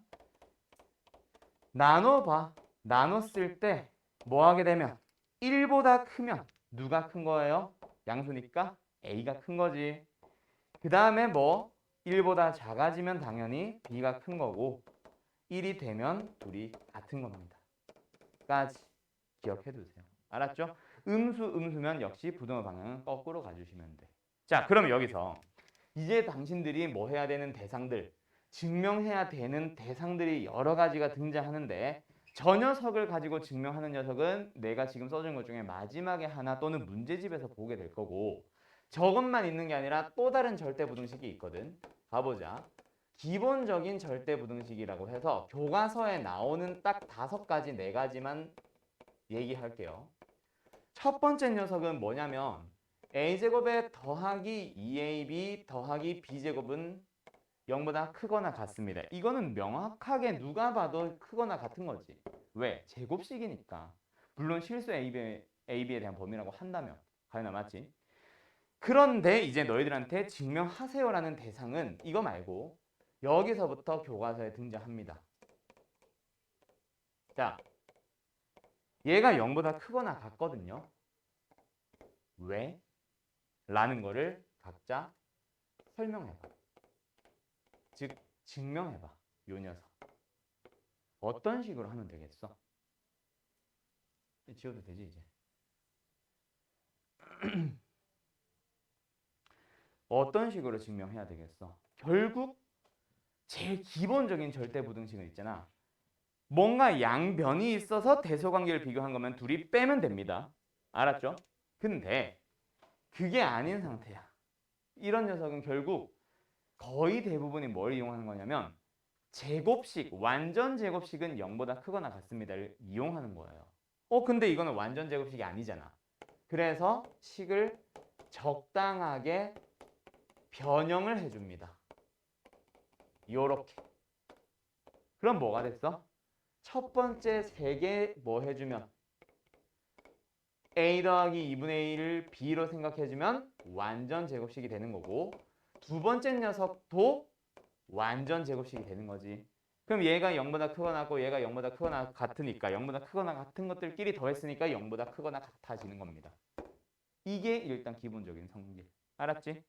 S1: 나눠봐. 나눴을 때 뭐 하게 되면 1보다 크면 누가 큰 거예요? 양수니까 A가 큰 거지. 그 다음에 뭐 1보다 작아지면 당연히 B가 큰 거고 1이 되면 둘이 같은 겁니다. 까지 기억해 두세요. 알았죠? 음수면 역시 부등호 방향은 거꾸로 가주시면 돼. 자, 그럼 여기서 이제 당신들이 뭐 해야 되는 대상들, 증명해야 되는 대상들이 여러 가지가 등장하는데 저 녀석을 가지고 증명하는 녀석은 내가 지금 써준 것 중에 마지막에 하나 또는 문제집에서 보게 될 거고 저것만 있는 게 아니라 또 다른 절대부등식이 있거든. 가보자. 기본적인 절대부등식이라고 해서 교과서에 나오는 딱 5가지, 4가지만 얘기할게요. 첫 번째 녀석은 뭐냐면 a제곱에 더하기 2ab 더하기 b제곱은 0보다 크거나 같습니다. 이거는 명확하게 누가 봐도 크거나 같은 거지. 왜? 제곱식이니까. 물론 실수 AB에 대한 범위라고 한다면. 가연아 맞지? 그런데 이제 너희들한테 증명하세요라는 대상은 이거 말고 여기서부터 교과서에 등장합니다. 자, 얘가 0보다 크거나 같거든요. 왜? 라는 거를 각자 설명해봐. 즉 증명해봐. 요 녀석. 어떤 식으로 하면 되겠어? 지워도 되지 이제. 어떤 식으로 증명해야 되겠어? 결국 제일 기본적인 절대부등식은 있잖아. 뭔가 양변이 있어서 대소관계를 비교한 거면 둘이 빼면 됩니다. 알았죠? 근데 그게 아닌 상태야. 이런 녀석은 결국 거의 대부분이 뭘 이용하는 거냐면 제곱식, 완전 제곱식은 0보다 크거나 같습니다를 이용하는 거예요. 근데 이거는 완전 제곱식이 아니잖아. 그래서 식을 적당하게 변형을 해줍니다. 요렇게. 그럼 뭐가 됐어? 첫 번째 3개 뭐 해주면 a 더하기 2분의 1을 b로 생각해주면 완전 제곱식이 되는 거고 두 번째 녀석도 완전 제곱식이 되는 거지. 그럼 얘가 0보다 크거나 같고 얘가 0보다 크거나 같으니까 0보다 크거나 같은 것들끼리 더했으니까 0보다 크거나 같아지는 겁니다. 이게 일단 기본적인 성질. 알았지?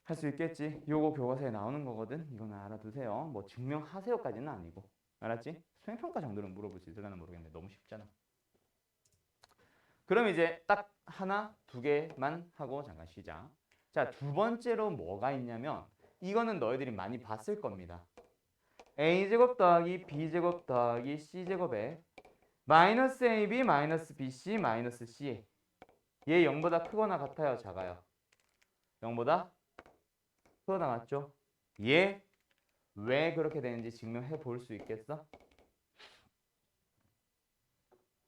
S1: 할 수 있겠지? 요거 교과서에 나오는 거거든. 이거는 알아두세요. 뭐 증명하세요까지는 아니고. 알았지? 수행평가 정도는 물어볼 수 있을려나 모르겠는데 너무 쉽잖아. 그럼 이제 딱 하나, 2개만 하고 잠깐 쉬자. 자, 두 번째로 뭐가 있냐면 이거는 너희들이 많이 봤을 겁니다. a제곱 더하기 b제곱 더하기 c제곱에 마이너스 ab 마이너스 bc 마이너스 c 얘 0보다 크거나 같아요? 작아요? 0보다 크거나 같죠? 얘 왜 그렇게 되는지 증명해 볼 수 있겠어?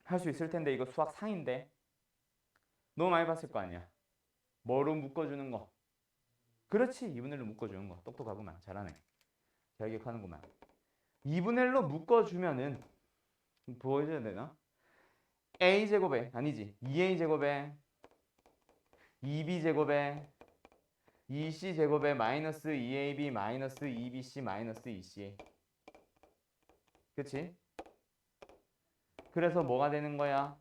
S1: 할 수 있을 텐데 이거 수학 상인데 너무 많이 봤을 거 아니야. 뭐로 묶어주는 거? 그렇지, 2분의 1로 묶어주는 거. 똑똑하구만. 잘하네. 잘 기억하는구만. 2분의 1로 묶어주면은 보여줘야 되나? a제곱에 아니지 2a제곱에 2b제곱에 2c제곱에 마이너스 2ab 마이너스 2bc 마이너스 2c 그치? 그래서 뭐가 되는 거야?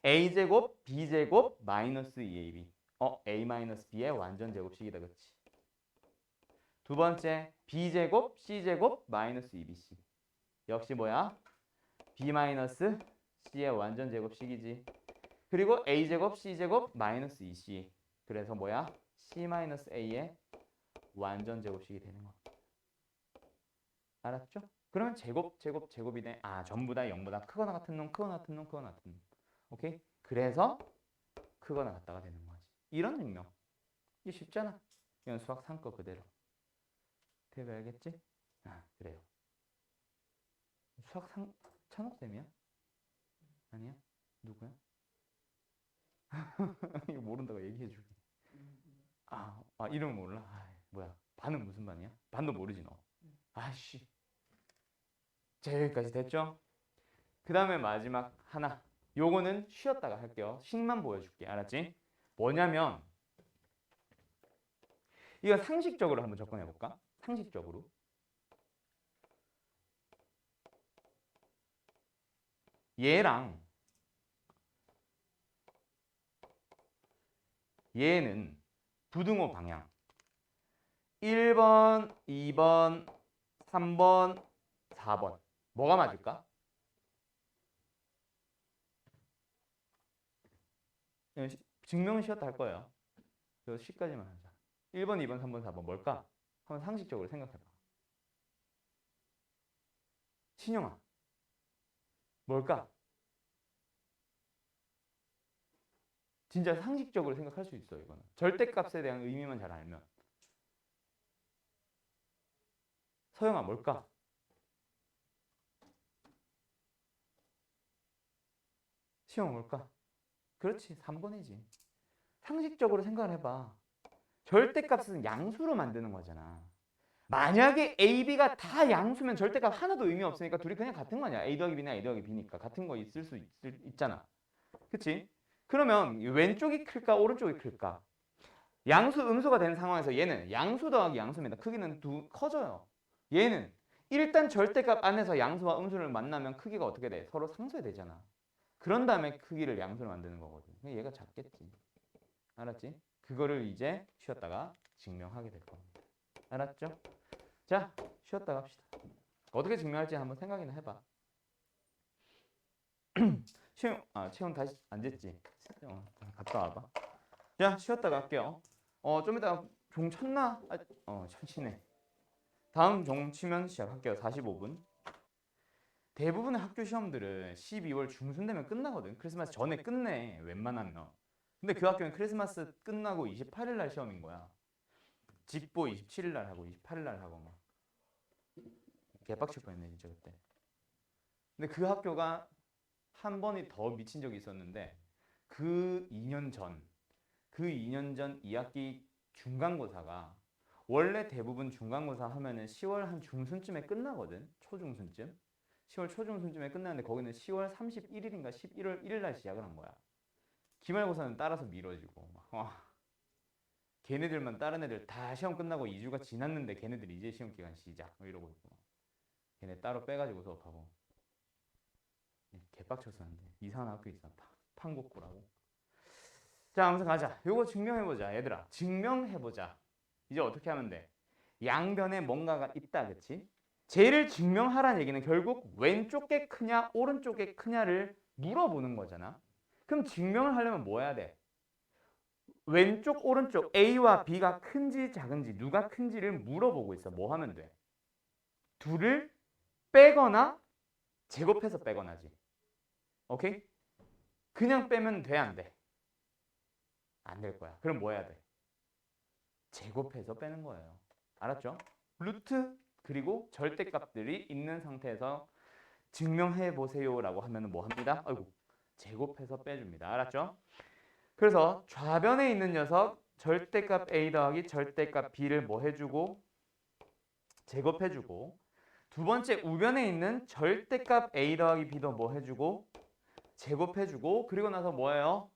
S1: a제곱 b제곱 마이너스 2ab a 마이너스 b의 완전 제곱식이다 그치? 두 번째 b제곱 c제곱 마이너스 2bc 역시 뭐야? b 마이너스 c의 완전 제곱식이지. 그리고 a제곱 c제곱 마이너스 2c 그래서 뭐야? c 마이너스 a의 완전 제곱식이 되는 거. 알았죠? 그러면 제곱이네. 아, 전부 다 0보다 크거나 같은 놈, 크거나 같은 놈, 크거나 같은 놈. 오케이? 그래서 크거나 같다가 되는 거지. 이런 증명. 이게 쉽잖아. 이건 수학 3거 그대로. 대be 알겠지? 아, 그래요. 수학 찬옥쌤이야? 아니야? 누구야? 이거 모른다고 얘기해 줄게. 이름 몰라? 뭐야? 반은 무슨 반이야? 반도 모르지 너. 아씨. 자, 여기까지 됐죠? 그 다음에 마지막 하나. 요거는 쉬었다가 할게요. 식만 보여줄게. 알았지? 뭐냐면 이거 상식적으로 한번 접근해 볼까? 상식적으로. 얘랑 얘는 부등호 방향 1번, 2번, 3번, 4번 뭐가 맞을까? 증명은 쉬었다 할 거예요. 그래서 C까지만 하자. 1번, 2번, 3번, 4번 뭘까? 한번 상식적으로 생각해봐. 신영아 뭘까? 진짜 상식적으로 생각할 수 있어. 이거는 절대값에 대한 의미만 잘 알면. 서영아 뭘까? 시영 뭘까? 그렇지 3번이지. 상식적으로 생각을 해봐. 절대값은 양수로 만드는 거잖아. 만약에 A, B가 다 양수면 절대값 하나도 의미 없으니까 둘이 그냥 같은 거냐. A 더하기 B나 A 더하기 B니까 같은 거 있을 수 있잖아. 그치? 그러면 왼쪽이 클까 오른쪽이 클까? 양수 음수가 되는 상황에서 얘는 양수 더하기 양수입니다. 크기는 커져요. 얘는 일단 절대값 안에서 양수와 음수를 만나면 크기가 어떻게 돼? 서로 상쇄되잖아. 그런 다음에 크기를 양수로 만드는 거거든. 얘가 작겠지. 알았지? 그거를 이제 쉬었다가 증명하게 될 겁니다. 알았죠? 자, 쉬었다 갑시다. 어떻게 증명할지 한번 생각이나 해봐. 채용 다시 앉았지? 갔다 와봐. 자, 쉬었다 갈게요. 좀 이따 종 쳤나? 치네. 다음 종 치면 시작할게요. 45분. 대부분의 학교 시험들은 12월 중순 되면 끝나거든. 크리스마스 전에 끝내, 웬만하면. 근데 그 학교는 크리스마스 끝나고 28일 날 시험인 거야. 직보 27일 날 하고 28일 날 하고 막. 개빡칠 뻔했네 진짜 그때. 근데 그 학교가 한 번이 더 미친 적이 있었는데 그 2년 전 2학기 중간고사가 원래 대부분 중간고사 하면은 10월 한 중순쯤에 끝나거든. 초중순쯤. 10월 초중순쯤에 끝나는데 거기는 10월 31일인가 11월 1일 날 시작을 한 거야. 기말고사는 따라서 미뤄지고 걔네들만 다른 애들 다 시험 끝나고 2주가 지났는데 걔네들 이제 시험 기간 시작 이러고 있고 걔네 따로 빼가지고 수업하고 개빡쳤었는데 이상한 학교 있어. 판국구라고. 자, 아무튼 가자. 요거 증명해보자 얘들아. 증명해보자. 이제 어떻게 하면 돼? 양변에 뭔가가 있다 그치? 쟤를 증명하라는 얘기는 결국 왼쪽 게 크냐 오른쪽 게 크냐를 물어보는 거잖아. 그럼 증명을 하려면 뭐 해야 돼? 왼쪽 오른쪽 A와 B가 큰지 작은지 누가 큰지를 물어보고 있어. 뭐 하면 돼? 둘을 빼거나 제곱해서 빼거나지. 오케이? 그냥 빼면 돼 안 돼? 안 될 거야. 그럼 뭐 해야 돼? 제곱해서 빼는 거예요. 알았죠? 루트 그리고 절대값들이 있는 상태에서 증명해 보세요라고 하면 뭐 합니다? 제곱해서 빼줍니다. 알았죠? 그래서 좌변에 있는 녀석 절대값 A 더하기 절대값 B를 뭐 해주고 제곱해주고 두 번째 우변에 있는 절대값 A 더하기 B도 뭐 해주고 제곱해주고 그리고 나서 뭐예요?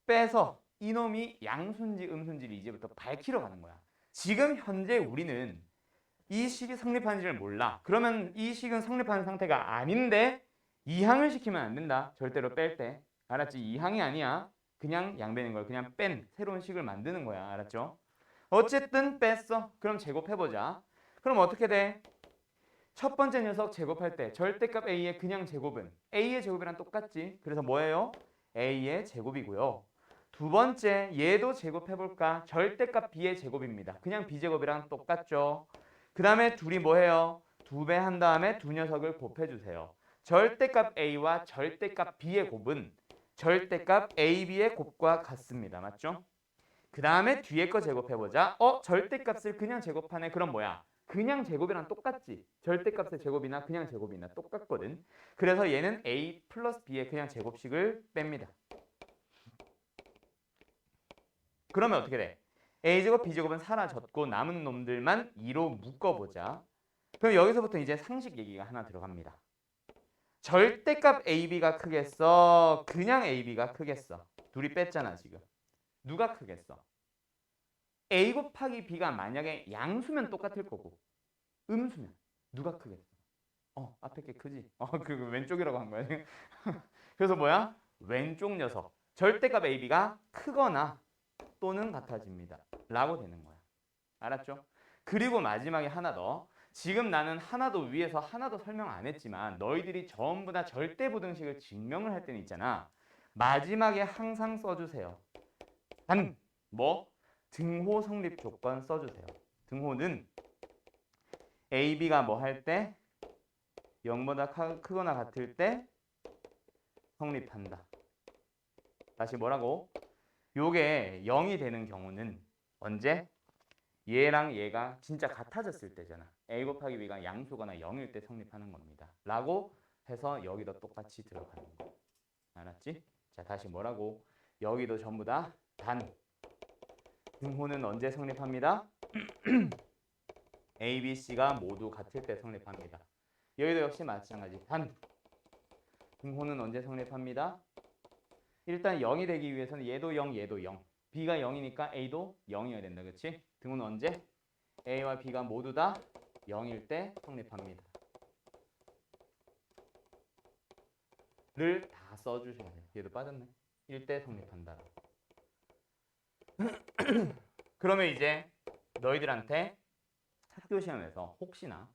S1: 빼서 이놈이 양수인지 음수인지를 이제부터 밝히러 가는 거야. 지금 현재 우리는 이 식이 성립하는지를 몰라. 그러면 이 식은 성립하는 상태가 아닌데 이항을 시키면 안 된다. 절대로 뺄 때. 알았지? 이항이 아니야. 그냥 양변인 걸 그냥 뺀 새로운 식을 만드는 거야. 알았죠? 어쨌든 뺐어. 그럼 제곱해보자. 그럼 어떻게 돼? 첫 번째 녀석 제곱할 때 절대값 A의 그냥 제곱은 A의 제곱이랑 똑같지. 그래서 뭐예요? A의 제곱이고요. 두 번째 얘도 제곱해볼까? 절대값 B의 제곱입니다. 그냥 B제곱이랑 똑같죠. 그 다음에 둘이 뭐해요? 2배 한 다음에 두 녀석을 곱해주세요. 절대값 A와 절대값 B의 곱은 절대값 A, B의 곱과 같습니다. 맞죠? 그 다음에 뒤에 거 제곱해보자. 절대값을 그냥 제곱하네. 그럼 뭐야? 그냥 제곱이랑 똑같지. 절대값의 제곱이나 그냥 제곱이나 똑같거든. 그래서 얘는 A 플러스 B의 그냥 제곱식을 뺍니다. 그러면 어떻게 돼? A제곱, B제곱은 사라졌고 남은 놈들만 2로 묶어보자. 그럼 여기서부터 이제 상식 얘기가 하나 들어갑니다. 절대값 AB가 크겠어? 그냥 AB가 크겠어? 둘이 뺐잖아 지금. 누가 크겠어? A 곱하기 B가 만약에 양수면 똑같을 거고 음수면 누가 크겠어? 앞에 게 크지? 그 왼쪽이라고 한 거야. 그래서 뭐야? 왼쪽 녀석. 절대값 AB가 크거나 또는 같아집니다. 라고 되는 거야. 알았죠? 그리고 마지막에 하나 더. 지금 나는 하나도 위에서 하나도 설명 안 했지만 너희들이 전부 다 절대부등식을 증명을 할 때는 있잖아. 마지막에 항상 써주세요. 등호 성립 조건 써주세요. 등호는 A, B가 뭐 할 때 0보다 크거나 같을 때 성립한다. 다시 뭐라고? 요게 0이 되는 경우는 언제? 얘랑 얘가 진짜 같아졌을 때잖아. A 곱하기 B가 양수거나 0일 때 성립하는 겁니다. 라고 해서 여기도 똑같이 들어가는 거. 알았지? 자, 다시 뭐라고? 여기도 전부 다 등호는 언제 성립합니다? A, B, C가 모두 같을 때 성립합니다. 여기도 역시 마찬가지. 등호는 언제 성립합니다? 일단 0이 되기 위해서는 얘도 0, 얘도 0. B가 0이니까 A도 0이어야 된다. 그치? 등호는 언제? A와 B가 모두 다 0일 때 성립합니다. 를 다 써주셔야 돼요. 얘도 빠졌네. 1대 성립한다. 그러면 이제 너희들한테 학교 시험에서 혹시나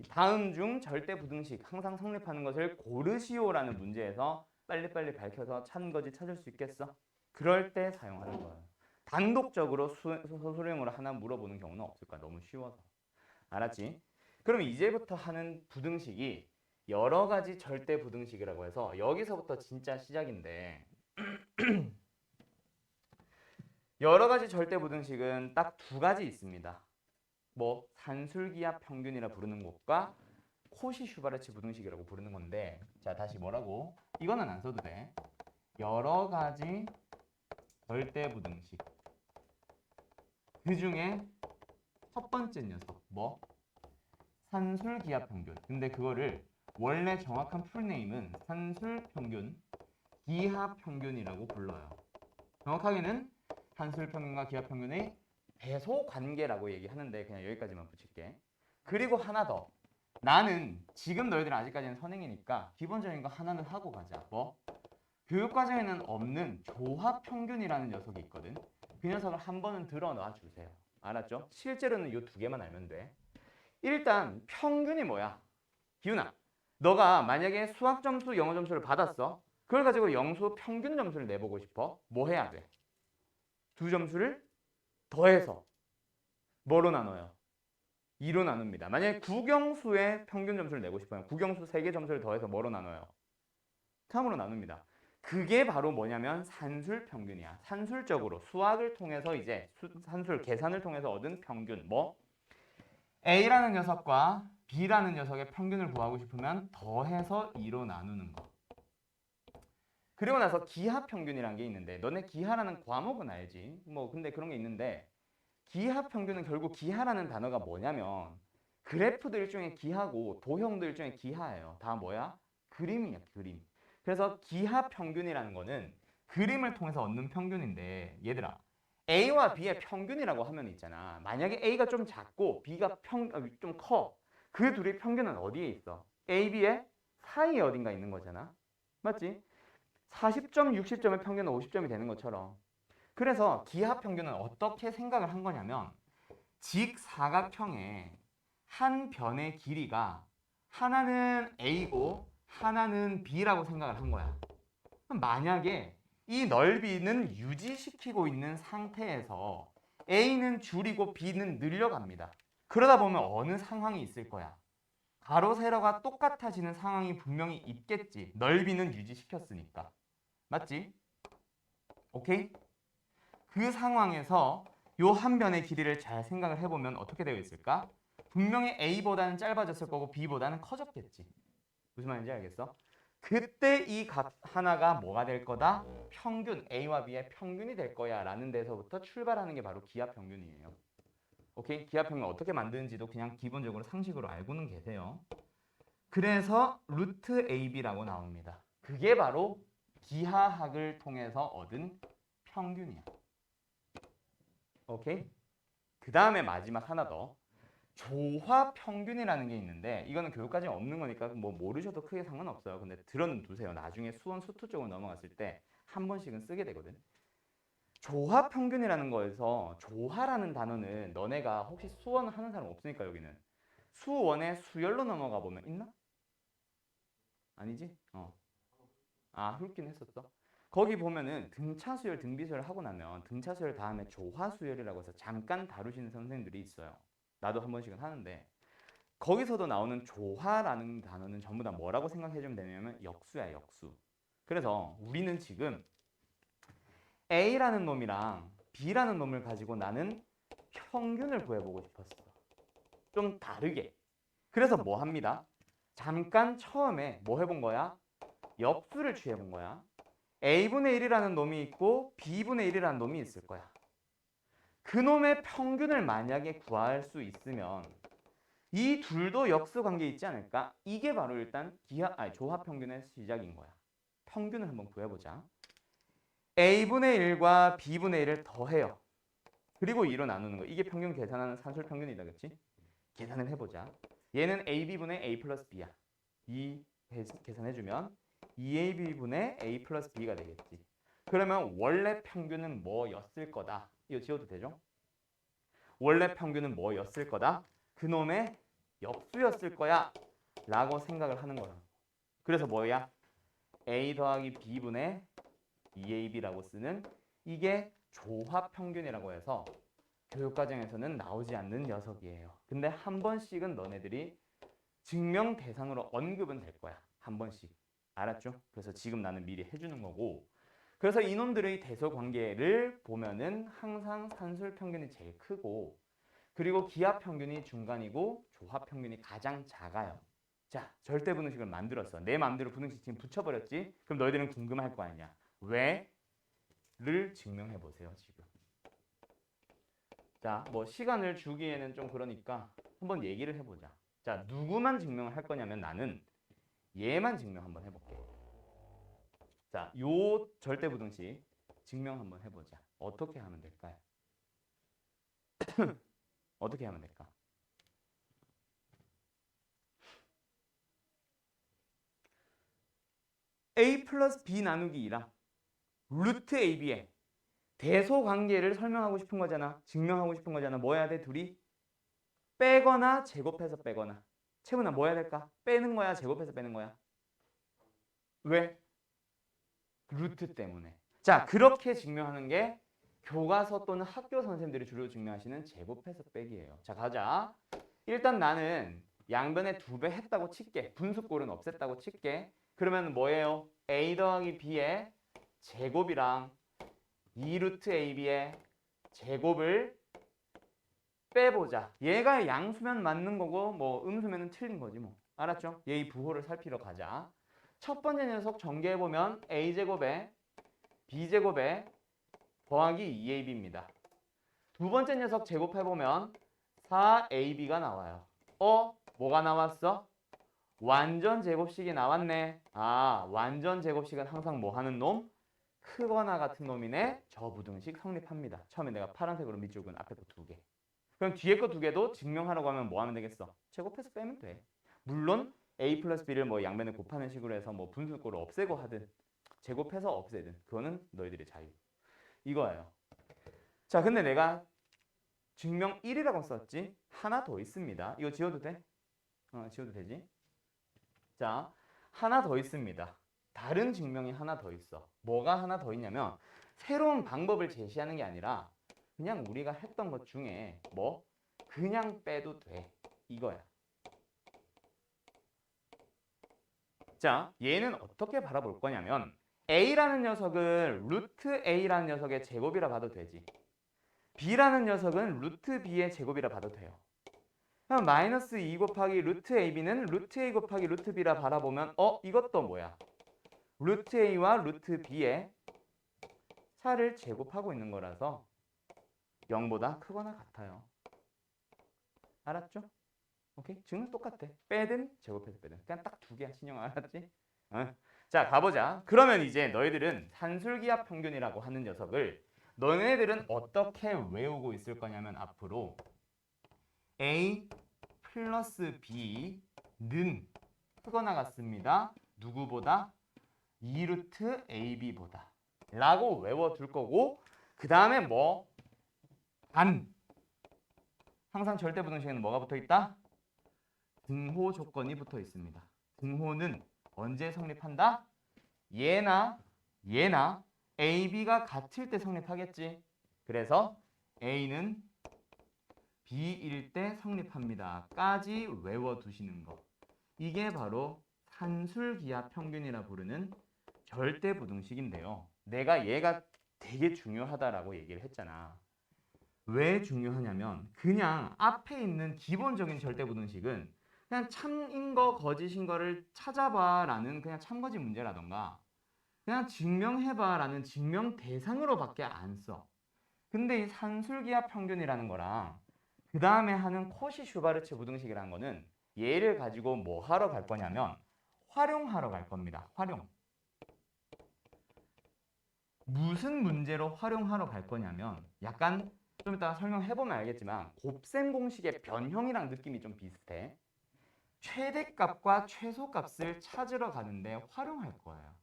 S1: 다음 중 절대부등식 항상 성립하는 것을 고르시오라는 문제에서 빨리빨리 밝혀서 찾은거지 찾을 수 있겠어? 그럴 때 사용하는 거예요. 단독적으로 소수령으로 하나 물어보는 경우는 없을 거야. 너무 쉬워서. 알았지? 그럼 이제부터 하는 부등식이 여러 가지 절대부등식이라고 해서 여기서부터 진짜 시작인데 여러 가지 절대부등식은 딱 두 가지 있습니다. 산술기하 평균이라 부르는 것과 코시-슈바르츠 부등식이라고 부르는 건데 자 다시 뭐라고? 이거는 안 써도 돼. 여러 가지 절대부등식 그 중에 첫 번째 녀석 산술기하평균. 근데 그거를 원래 정확한 풀네임은 산술평균 기하평균이라고 불러요. 정확하게는 산술평균과 기하평균의 배소관계라고 얘기하는데 그냥 여기까지만 붙일게. 그리고 하나 더. 나는 지금 너희들은 아직까지는 선행이니까 기본적인 거 하나는 하고 가자. 교육과정에는 없는 조합평균이라는 녀석이 있거든. 그 녀석을 한 번은 들어놔 주세요. 알았죠? 실제로는 이 두 개만 알면 돼. 일단 평균이 뭐야? 기훈아, 너가 만약에 수학 점수, 영어 점수를 받았어. 그걸 가지고 영수 평균 점수를 내보고 싶어. 뭐 해야 돼? 두 점수를 더해서 뭐로 나눠요? 2로 나눕니다. 만약에 국영수의 평균 점수를 내고 싶으면 국영수 3개 점수를 더해서 뭐로 나눠요? 3으로 나눕니다. 그게 바로 뭐냐면 산술평균이야. 산술적으로 수학을 통해서 이제 산술 계산을 통해서 얻은 평균. A라는 녀석과 B라는 녀석의 평균을 구하고 싶으면 더해서 2로 나누는 거. 그리고 나서 기하평균이라는 게 있는데 너네 기하라는 과목은 알지? 근데 그런 게 있는데 기하평균은 결국 기하라는 단어가 뭐냐면 그래프도 일종의 기하고 도형도 일종의 기하예요. 다 뭐야? 그림이야, 그림. 그래서 기하평균이라는 거는 그림을 통해서 얻는 평균인데 얘들아 A와 B의 평균이라고 하면 있잖아. 만약에 A가 좀 작고 B가 좀 커. 그 둘의 평균은 어디에 있어? A, B의 사이에 어딘가 있는 거잖아. 맞지? 40점, 60점의 평균은 50점이 되는 것처럼. 그래서 기하평균은 어떻게 생각을 한 거냐면 직사각형의 한 변의 길이가 하나는 A고 하나는 B라고 생각을 한 거야. 그럼 만약에 이 넓이는 유지시키고 있는 상태에서 A는 줄이고 B는 늘려갑니다. 그러다 보면 어느 상황이 있을 거야? 가로 세로가 똑같아지는 상황이 분명히 있겠지. 넓이는 유지시켰으니까. 맞지? 오케이? 그 상황에서 요 한 변의 길이를 잘 생각을 해보면 어떻게 되어 있을까? 분명히 A보다는 짧아졌을 거고 B보다는 커졌겠지. 무슨 말인지 알겠어? 그때 이 각 하나가 뭐가 될 거다? 평균, A와 B의 평균이 될 거야 라는 데서부터 출발하는 게 바로 기하평균이에요. 오케이? 기하평균 어떻게 만드는지도 그냥 기본적으로 상식으로 알고는 계세요. 그래서 루트 AB라고 나옵니다. 그게 바로 기하학을 통해서 얻은 평균이야. 오케이? 그 다음에 마지막 하나 더. 조화평균이라는 게 있는데 이거는 교육과정에 없는 거니까 뭐 모르셔도 크게 상관없어요. 근데 들어는 두세요. 나중에 수원 수투 쪽으로 넘어갔을 때 한 번씩은 쓰게 되거든. 조화평균이라는 거에서 조화라는 단어는 너네가 혹시 수원 하는 사람 없으니까 여기는 수원의 수열로 넘어가 보면 있나? 아니지? 훑긴 했었어. 거기 보면은 등차수열, 등비수열 하고 나면 등차수열 다음에 조화수열이라고 해서 잠깐 다루시는 선생님들이 있어요. 나도 한 번씩은 하는데 거기서도 나오는 조화라는 단어는 전부 다 뭐라고 생각해주면 되냐면 역수야, 역수. 그래서 우리는 지금 A라는 놈이랑 B라는 놈을 가지고 나는 평균을 구해보고 싶었어. 좀 다르게. 그래서 뭐 합니다? 잠깐 처음에 뭐 해본 거야? 역수를 취해본 거야. A분의 1이라는 놈이 있고 B분의 1이라는 놈이 있을 거야. 그 놈의 평균을 만약에 구할 수 있으면 이 둘도 역수 관계 있지 않을까? 이게 바로 일단 조합평균의 시작인 거야. 평균을 한번 구해보자. A분의 1과 B분의 1을 더해요. 그리고 2로 나누는 거. 이게 평균 계산하는 산술평균이다. 그치? 계산을 해보자. 얘는 AB분의 A 플러스 B야. 이 계산해주면 2AB분의 A 플러스 B가 되겠지. 그러면 원래 평균은 뭐였을 거다. 이거 지워도 되죠? 원래 평균은 뭐였을 거다? 그놈의 역수였을 거야 라고 생각을 하는 거야. 그래서 뭐야? A 더하기 B분의 2AB라고 쓰는 이게 조합평균이라고 해서 교육과정에서는 나오지 않는 녀석이에요. 근데 한 번씩은 너네들이 증명 대상으로 언급은 될 거야. 한 번씩. 알았죠? 그래서 지금 나는 미리 해주는 거고 그래서 이놈들의 대소관계를 보면은 항상 산술평균이 제일 크고 그리고 기하평균이 중간이고 조합평균이 가장 작아요. 자, 절대분응식을 만들었어. 내 마음대로 분응식 지금 붙여버렸지? 그럼 너희들은 궁금할 거 아니야. 왜를 증명해보세요, 지금. 자, 뭐 시간을 주기에는 좀 그러니까 한번 얘기를 해보자. 자, 누구만 증명을 할 거냐면 나는 얘만 증명 한번 해볼게. 자, 요 절대부등식 증명 한번 해보자. 어떻게 하면 될까요? 어떻게 하면 될까? A 플러스 B 나누기 2랑 루트 AB의 대소관계를 설명하고 싶은 거잖아. 증명하고 싶은 거잖아. 뭐 해야 돼? 둘이 빼거나 제곱해서 빼거나. 채문아 뭐 해야 될까? 빼는 거야? 제곱해서 빼는 거야? 왜? 루트 때문에. 자, 그렇게 증명하는 게 교과서 또는 학교 선생님들이 주로 증명하시는 제곱해서 빼기예요. 자, 가자. 일단 나는 양변에 2배 했다고 칠게. 분수꼴은 없앴다고 칠게. 그러면 뭐예요? A 더하기 B의 제곱이랑 2루트 AB의 제곱을 빼보자. 얘가 양수면 맞는 거고 뭐 음수면은 틀린 거지 뭐. 알았죠? 얘의 부호를 살피러 가자. 첫 번째 녀석 전개해보면 A제곱에 B제곱에 더하기 2AB입니다. 두 번째 녀석 제곱해보면 4AB가 나와요. 뭐가 나왔어? 완전 제곱식이 나왔네. 완전 제곱식은 항상 뭐 하는 놈? 크거나 같은 놈이네. 저부등식 성립합니다. 처음에 내가 파란색으로 밑줄 그은 앞에 거 2개. 그럼 뒤에 거 2개도 증명하라고 하면 뭐 하면 되겠어? 제곱해서 빼면 돼. 물론 A 플러스 B를 뭐 양변에 곱하는 식으로 해서 뭐 분수꼴을 없애고 하든 제곱해서 없애든 그거는 너희들의 자유. 이거예요. 자, 근데 내가 증명 1이라고 썼지? 하나 더 있습니다. 이거 지워도 돼? 지워도 되지? 자, 하나 더 있습니다. 다른 증명이 하나 더 있어. 뭐가 하나 더 있냐면 새로운 방법을 제시하는 게 아니라 그냥 우리가 했던 것 중에 뭐 그냥 빼도 돼. 이거야. 자, 얘는 어떻게 바라볼 거냐면 A라는 녀석은 루트 A라는 녀석의 제곱이라 봐도 되지. B라는 녀석은 루트 B의 제곱이라 봐도 돼요. 그럼 마이너스 2 곱하기 루트 AB는 루트 A 곱하기 루트 B라 바라보면 이것도 뭐야? 루트 A와 루트 B의 차를 제곱하고 있는 거라서 0보다 크거나 같아요. 알았죠? 오케이? 증은 똑같아. 빼든 제곱해서 빼든. 그냥 딱 두 개야. 신영 알았지? 자, 가보자. 그러면 이제 너희들은 산술기하 평균이라고 하는 녀석을 너네들은 어떻게 외우고 있을 거냐면 앞으로 A 플러스 B는 크거나 같습니다. 누구보다? 2루트 AB보다 라고 외워둘 거고 그 다음에 뭐? 항상 절대부등식에는 뭐가 붙어있다? 등호 조건이 붙어 있습니다. 등호는 언제 성립한다? 얘나 AB가 같을 때 성립하겠지. 그래서 A는 B일 때 성립합니다. 까지 외워두시는 거. 이게 바로 산술기하 평균이라 부르는 절대부등식인데요. 내가 얘가 되게 중요하다라고 얘기를 했잖아. 왜 중요하냐면 그냥 앞에 있는 기본적인 절대부등식은 그냥 참인 거 거짓인 거를 찾아봐 라는 그냥 참거짓 문제라던가 그냥 증명해봐 라는 증명 대상으로밖에 안 써. 근데 이 산술기하 평균이라는 거랑 그 다음에 하는 코시-슈바르츠 부등식이라는 거는 얘를 가지고 뭐 하러 갈 거냐면 활용하러 갈 겁니다. 활용. 무슨 문제로 활용하러 갈 거냐면 약간 좀 이따 설명해보면 알겠지만 곱셈 공식의 변형이랑 느낌이 좀 비슷해. 최대값과 최소값을 찾으러 가는데 활용할 거예요.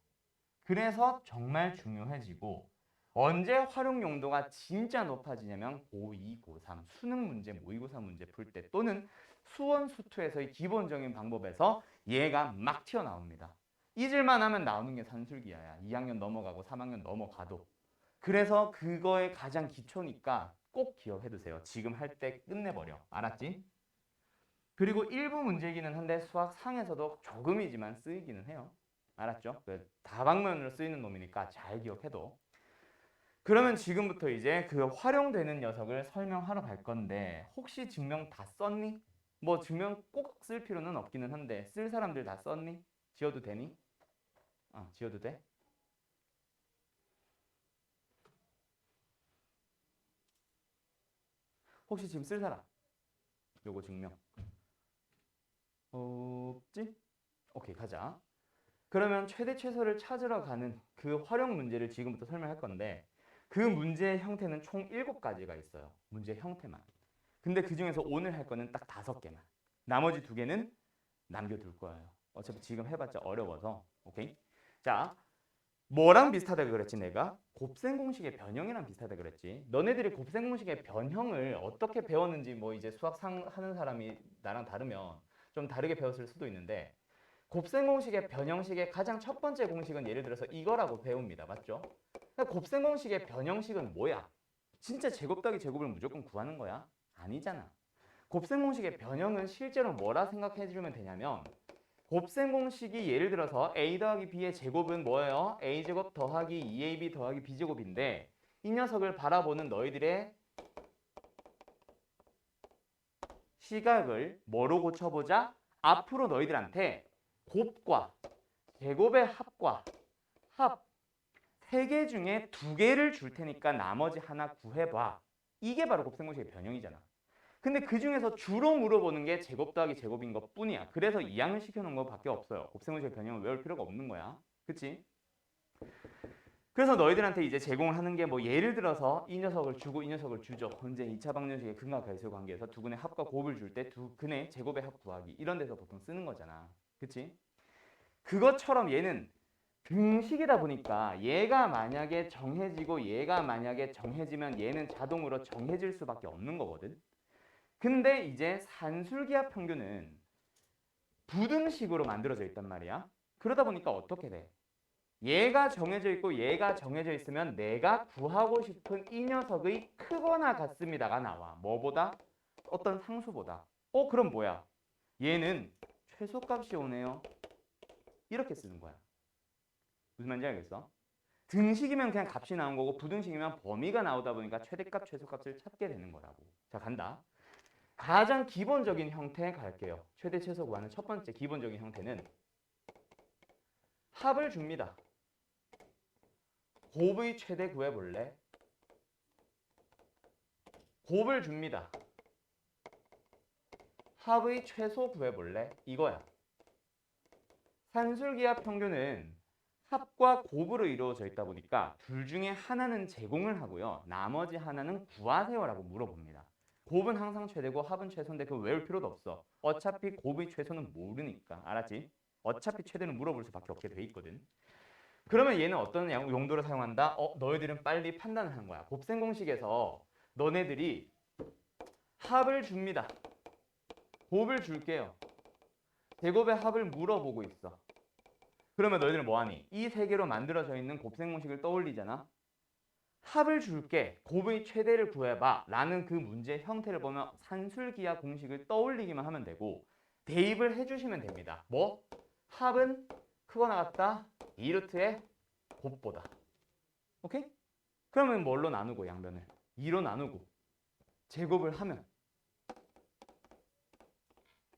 S1: 그래서 정말 중요해지고 언제 활용 용도가 진짜 높아지냐면 고2, 고3 수능 문제, 모의고사 문제 풀 때 또는 수원, 수투에서의 기본적인 방법에서 얘가 막 튀어나옵니다. 잊을만 하면 나오는 게 산술기하야. 2학년 넘어가고 3학년 넘어가도. 그래서 그거의 가장 기초니까 꼭 기억해두세요. 지금 할 때 끝내버려. 알았지? 그리고 일부 문제이기는 한데 수학상에서도 조금이지만 쓰이기는 해요. 알았죠? 다방면으로 쓰이는 놈이니까 잘 기억해둬. 그러면 지금부터 이제 그 활용되는 녀석을 설명하러 갈 건데 혹시 증명 다 썼니? 뭐 증명 꼭 쓸 필요는 없기는 한데 쓸 사람들 다 썼니? 지워도 되니? 지워도 돼? 혹시 지금 쓸 사람? 요거 증명 없지? 오케이, 가자. 그러면 최대 최소를 찾으러 가는 그 활용 문제를 지금부터 설명할 건데 그 문제의 형태는 총 7가지가 있어요. 문제 형태만. 근데 그 중에서 오늘 할 거는 딱 5개만. 나머지 2개는 남겨둘 거예요. 어차피 지금 해봤자 어려워서. 오케이? 자, 뭐랑 비슷하다 그랬지 내가? 곱셈 공식의 변형이랑 비슷하다 그랬지. 너네들이 곱셈 공식의 변형을 어떻게 배웠는지 뭐 이제 수학상 하는 사람이 나랑 다르면 좀 다르게 배웠을 수도 있는데 곱셈 공식의 변형식의 가장 첫 번째 공식은 예를 들어서 이거라고 배웁니다. 맞죠? 곱셈 공식의 변형식은 뭐야? 진짜 제곱 더하기 제곱을 무조건 구하는 거야? 아니잖아. 곱셈 공식의 변형은 실제로 뭐라 생각해 주면 되냐면 곱셈 공식이 예를 들어서 a 더하기 b의 제곱은 뭐예요? a제곱 더하기 2ab 더하기 b제곱인데 이 녀석을 바라보는 너희들의 시각을 뭐로 고쳐보자? 앞으로 너희들한테 곱과 제곱의 합과 합 3개 중에 2개를 줄 테니까 나머지 하나 구해봐. 이게 바로 곱셈 공식의 변형이잖아. 근데 그 중에서 주로 물어보는 게 제곱 더하기 제곱인 것 뿐이야. 그래서 2학년 시켜놓은 거밖에 없어요. 곱셈 공식의 변형을 외울 필요가 없는 거야. 그치? 그래서 너희들한테 이제 제공을 하는 게 뭐 예를 들어서 이 녀석을 주고 이 녀석을 주죠. 현재 2차 방정식의 근과 결수 관계에서 두 근의 합과 곱을 줄 때 두 근의 제곱의 합 구하기 이런 데서 보통 쓰는 거잖아. 그치? 그것처럼 얘는 등식이다 보니까 얘가 만약에 정해지고 얘가 만약에 정해지면 얘는 자동으로 정해질 수밖에 없는 거거든. 근데 이제 산술기하 평균은 부등식으로 만들어져 있단 말이야. 그러다 보니까 어떻게 돼? 얘가 정해져 있고 얘가 정해져 있으면 내가 구하고 싶은 이 녀석의 크거나 같습니다가 나와. 뭐보다? 어떤 상수보다. 그럼 뭐야? 얘는 최소값이 오네요. 이렇게 쓰는 거야. 무슨 말인지 알겠어? 등식이면 그냥 값이 나온 거고 부등식이면 범위가 나오다 보니까 최대값, 최소값을 찾게 되는 거라고. 자, 간다. 가장 기본적인 형태 갈게요. 최대, 최소 구하는 첫 번째 기본적인 형태는 합을 줍니다. 곱의 최대 구해볼래? 곱을 줍니다. 합의 최소 구해볼래? 이거야. 산술기하 평균은 합과 곱으로 이루어져 있다 보니까 둘 중에 하나는 제공을 하고요. 나머지 하나는 구하세요라고 물어봅니다. 곱은 항상 최대고 합은 최소인데 그거 외울 필요도 없어. 어차피 곱의 최소는 모르니까. 알았지? 어차피 최대는 물어볼 수밖에 없게 돼 있거든. 그러면 얘는 어떤 용도로 사용한다? 너희들은 빨리 판단을 하는 거야. 곱셈 공식에서 너네들이 합을 줍니다. 곱을 줄게요. 제곱의 합을 물어보고 있어. 그러면 너희들은 뭐하니? 이 세 개로 만들어져 있는 곱셈 공식을 떠올리잖아. 합을 줄게. 곱의 최대를 구해봐. 라는 그 문제 형태를 보면 산술기하 공식을 떠올리기만 하면 되고 대입을 해주시면 됩니다. 뭐? 합은 크거나 같다. 2루트의 곱보다. 오케이? 그러면 뭘로 나누고 양변을? 2로 나누고 제곱을 하면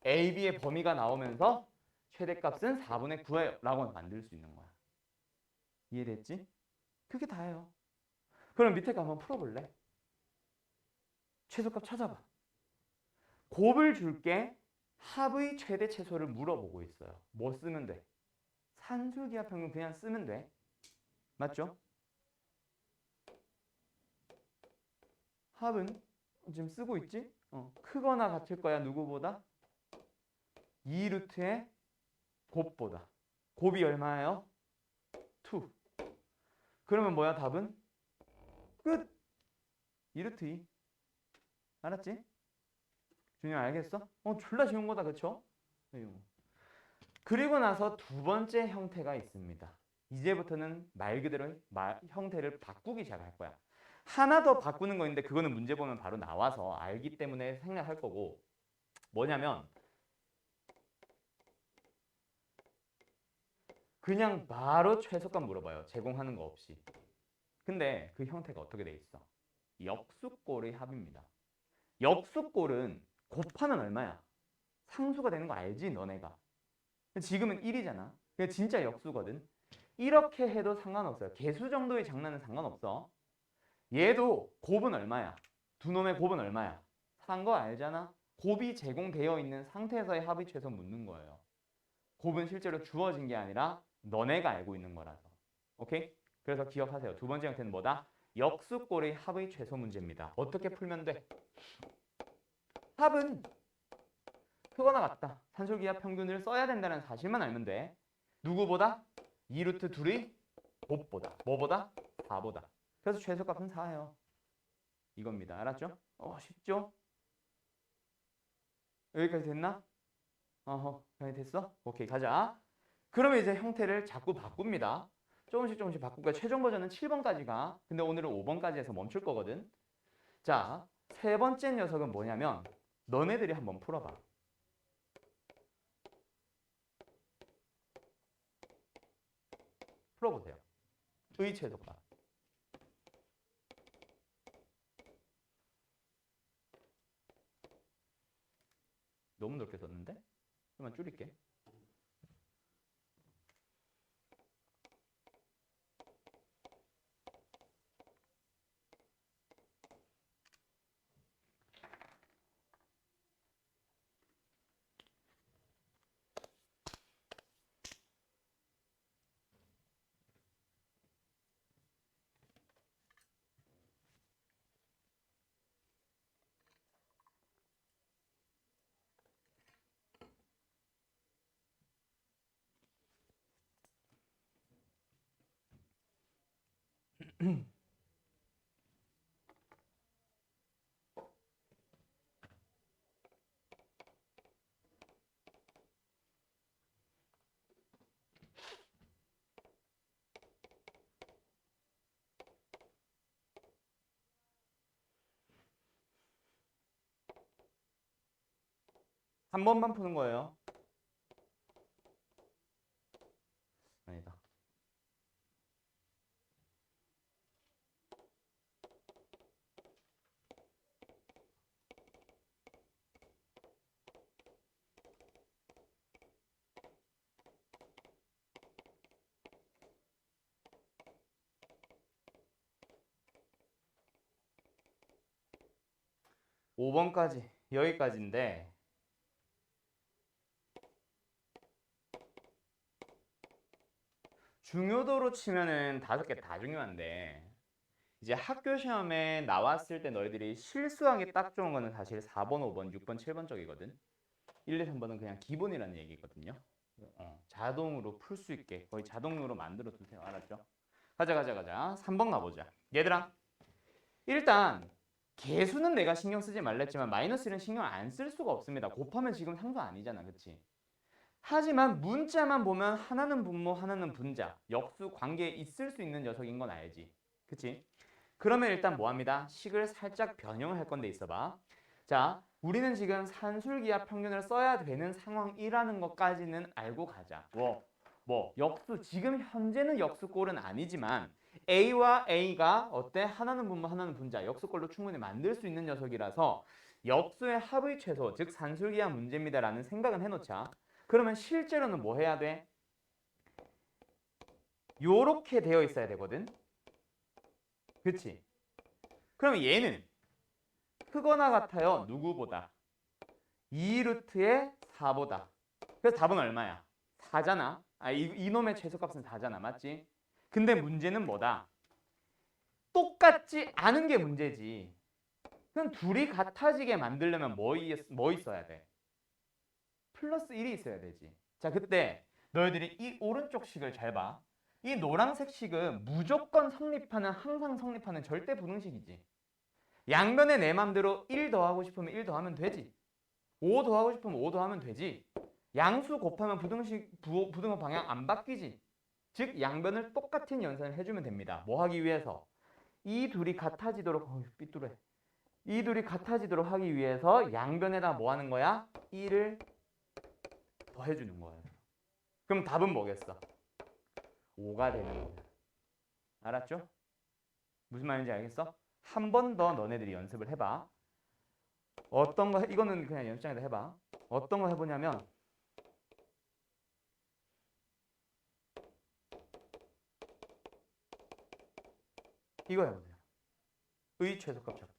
S1: A, B의 범위가 나오면서 최대값은 4분의 9예요 라고 만들 수 있는 거야. 이해됐지? 그게 다예요. 그럼 밑에 거 한번 풀어볼래? 최소값 찾아봐. 곱을 줄게. 합의 최대 최소를 물어보고 있어요. 뭐 쓰면 돼? 산술기하 평균 그냥 쓰면 돼. 맞죠? 합은 지금 쓰고 있지? 크거나 같을 거야. 누구보다? 2루트의 곱보다. 곱이 얼마예요? 2. 그러면 뭐야 답은? 끝! 2루트 2. 알았지? 준영 알겠어? 졸라 쉬운 거다. 그쵸? 그리고 나서 두 번째 형태가 있습니다. 이제부터는 말 그대로 형태를 바꾸기 시작할 거야. 하나 더 바꾸는 거 있는데 그거는 문제 보면 바로 나와서 알기 때문에 생략할 거고 뭐냐면 그냥 바로 최소값 물어봐요. 제공하는 거 없이. 근데 그 형태가 어떻게 돼 있어? 역수꼴의 합입니다. 역수꼴은 곱하면 얼마야? 상수가 되는 거 알지 너네가. 지금은 1이잖아. 그게 진짜 역수거든. 이렇게 해도 상관없어요. 개수 정도의 장난은 상관없어. 얘도 곱은 얼마야? 두 놈의 곱은 얼마야? 산 거 알잖아. 곱이 제공되어 있는 상태에서의 합의 최소 묻는 거예요. 곱은 실제로 주어진 게 아니라 너네가 알고 있는 거라서. 오케이? 그래서 기억하세요. 두 번째 형태는 뭐다? 역수꼴의 합의 최소 문제입니다. 어떻게 풀면 돼? 합은 크거나 같다. 산술기하 평균을 써야 된다는 사실만 알면 돼. 누구보다? 2루트 둘이 곱보다. 뭐보다? 4보다. 그래서 최소값은 4예요. 이겁니다. 알았죠? 쉽죠? 여기까지 됐나? 됐어? 오케이, 가자. 그러면 이제 형태를 자꾸 바꿉니다. 조금씩 조금씩 바꿀 거야. 최종 버전은 7번까지가. 근데 오늘은 5번까지 해서 멈출 거거든. 자, 세 번째 녀석은 뭐냐면 너네들이 한번 풀어봐. 풀어보세요. 의 최소값. 너무 넓게 썼는데? 그만 줄일게. 한 번만 푸는 거예요. 5번까지 여기까지인데 중요도로 치면은 5개 다 중요한데 이제 학교 시험에 나왔을 때 너희들이 실수하기 딱 좋은 거는 사실 4번, 5번, 6번, 7번 쪽이거든. 1, 2, 3번은 그냥 기본이라는 얘기거든요. 자동으로 풀 수 있게 거의 자동으로 만들어 두세요. 알았죠? 가자. 3번 가보자. 얘들아, 일단 개수는 내가 신경 쓰지 말랬지만 마이너스 1은 신경 안 쓸 수가 없습니다. 곱하면 지금 상수 아니잖아. 그치? 하지만 문자만 보면 하나는 분모, 하나는 분자, 역수 관계에 있을 수 있는 녀석인 건 알지. 그치? 그러면 일단 뭐합니다? 식을 살짝 변형을 할 건데 있어봐. 자, 우리는 지금 산술기하 평균을 써야 되는 상황이라는 것까지는 알고 가자. 역수, 지금 현재는 역수꼴은 아니지만 A와 A가 어때? 하나는 분모, 하나는 분자, 역수꼴로 충분히 만들 수 있는 녀석이라서 역수의 합의 최소, 즉 산술기하 문제입니다라는 생각은 해놓자. 그러면 실제로는 뭐 해야 돼? 요렇게 되어 있어야 되거든. 그치? 그러면 얘는 크거나 같아요. 누구보다? 2루트의 4보다. 그래서 답은 얼마야? 4잖아. 이놈의 최소값은 4잖아. 맞지? 근데 문제는 뭐다? 똑같지 않은 게 문제지. 그럼 둘이 같아지게 만들려면 뭐 있어야 돼? 플러스 1이 있어야 되지. 자, 그때 너희들이 이 오른쪽 식을 잘 봐. 이 노란색 식은 무조건 성립하는, 항상 성립하는 절대 부등식이지. 양변에 내 맘대로 1 더하고 싶으면 1 더하면 되지. 5 더하고 싶으면 5 더하면 되지. 양수 곱하면 부등호 방향 안 바뀌지. 즉 양변을 똑같은 연산을 해주면 됩니다. 뭐 하기 위해서? 이 둘이 같아지도록 삐뚤어. 이 둘이 같아지도록 하기 위해서 양변에다 뭐 하는 거야? 1을 더해주는 거예요. 그럼 답은 뭐겠어? 5가 되는 거야. 알았죠? 무슨 말인지 알겠어? 한 번 더 너네들이 연습을 해봐. 어떤 거 이거는 그냥 연습장에다 해봐. 어떤 거 해보냐면 이거 해보세요. 의 최소값 잡기.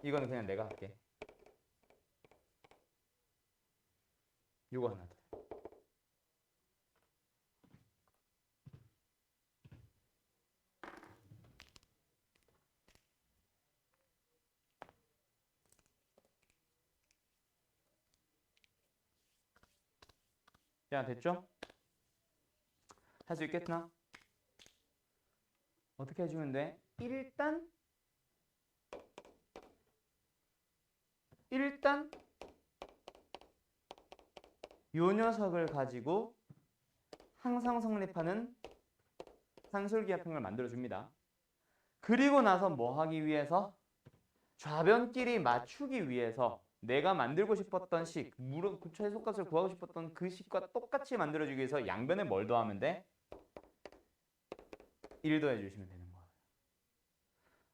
S1: 이거는 그냥 내가 할게. 이거 하나 더. 야, 됐죠? 할 수 있겠나? 어떻게 해주면 돼? 일단 요 녀석을 가지고 항상 성립하는 산술기하평을 만들어줍니다. 그리고 나서 뭐 하기 위해서? 좌변끼리 맞추기 위해서 내가 만들고 싶었던 식, 최소값을 구하고 싶었던 그 식과 똑같이 만들어주기 위해서 양변에 뭘 더하면 돼? 1 더해주시면 되는 거야.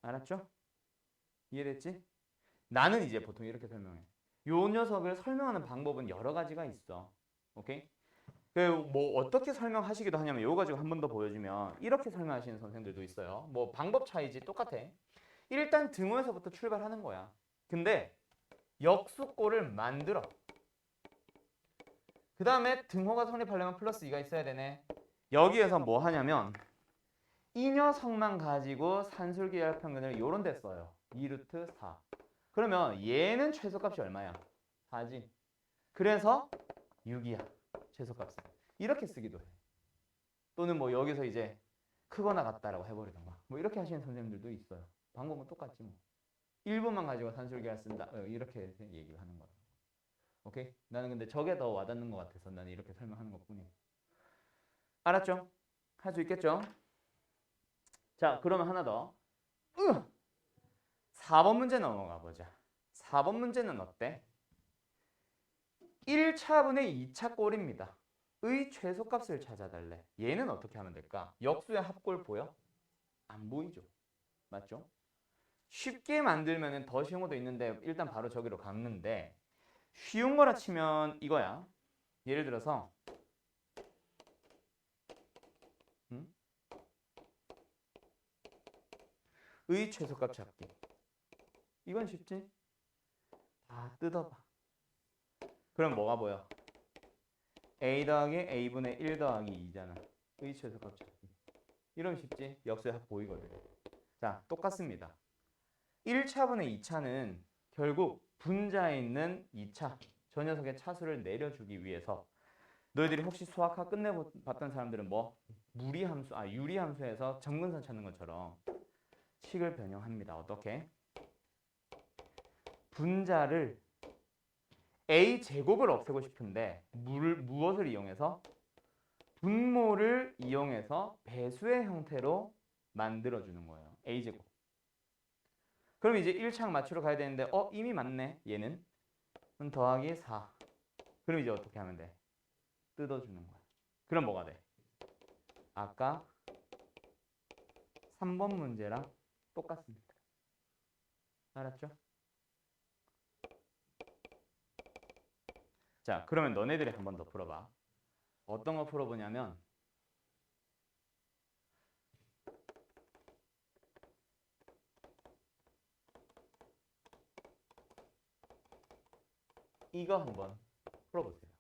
S1: 알았죠? 이해됐지? 나는 이제 보통 이렇게 설명해. 요 녀석을 설명하는 방법은 여러 가지가 있어. 오케이? 뭐 어떻게 설명하시기도 하냐면 이거 가지고 한 번 더 보여주면 이렇게 설명하시는 선생님들도 있어요. 뭐 방법 차이지 똑같아. 일단 등호에서부터 출발하는 거야. 근데 역수꼴을 만들어. 그 다음에 등호가 성립하려면 플러스 2가 있어야 되네. 여기에서 뭐 하냐면 이 녀석만 가지고 산술기하 평균을 요런 데 써요. 2루트 4. 그러면 얘는 최소값이 얼마야? 4지. 그래서 6이야. 최소값은. 이렇게 쓰기도 해. 또는 뭐 여기서 이제 크거나 같다라고 해버리던가. 뭐 이렇게 하시는 선생님들도 있어요. 방법은 똑같지 뭐. 1분만 가지고 산술기하 쓴다. 이렇게 얘기를 하는 거야. 오케이? 나는 근데 저게 더 와닿는 것 같아서 나는 이렇게 설명하는 것 뿐이야. 알았죠? 할 수 있겠죠? 자, 그러면 하나 더. 4번 문제 넘어가 보자. 4번 문제는 어때? 1차분의 2차 꼴입니다. 의 최소값을 찾아달래. 얘는 어떻게 하면 될까? 역수의 합골 보여? 안 보이죠? 맞죠? 쉽게 만들면 더 쉬운 것도 있는데 일단 바로 저기로 갔는데 쉬운 거라 치면 이거야. 예를 들어서 의 최소값 찾기. 이건 쉽지? 다 뜯어봐. 그럼 뭐가 보여? a 더하기 a분의 1 더하기 2잖아. 의 최소값 찾기. 이러면 쉽지? 역수의 합 보이거든. 자, 똑같습니다. 1차분의 2차는 결국 분자에 있는 2차, 저 녀석의 차수를 내려주기 위해서 너희들이 혹시 수학학 끝내봤던 사람들은 뭐 무리함수, 유리함수에서 정근선 찾는 것처럼 식을 변형합니다. 어떻게? 분자를 a 제곱을 없애고 싶은데 무엇을 이용해서? 분모를 이용해서 배수의 형태로 만들어주는 거예요. a 제곱. 그럼 이제 1창 맞추러 가야 되는데 이미 맞네. 얘는. 그럼 더하기 4. 그럼 이제 어떻게 하면 돼? 뜯어주는 거야. 그럼 뭐가 돼? 아까 3번 문제랑 똑같습니다. 알았죠? 자, 그러면 너네들이 한 번 더 풀어봐. 어떤 거 풀어보냐면 이거 한번 풀어보세요.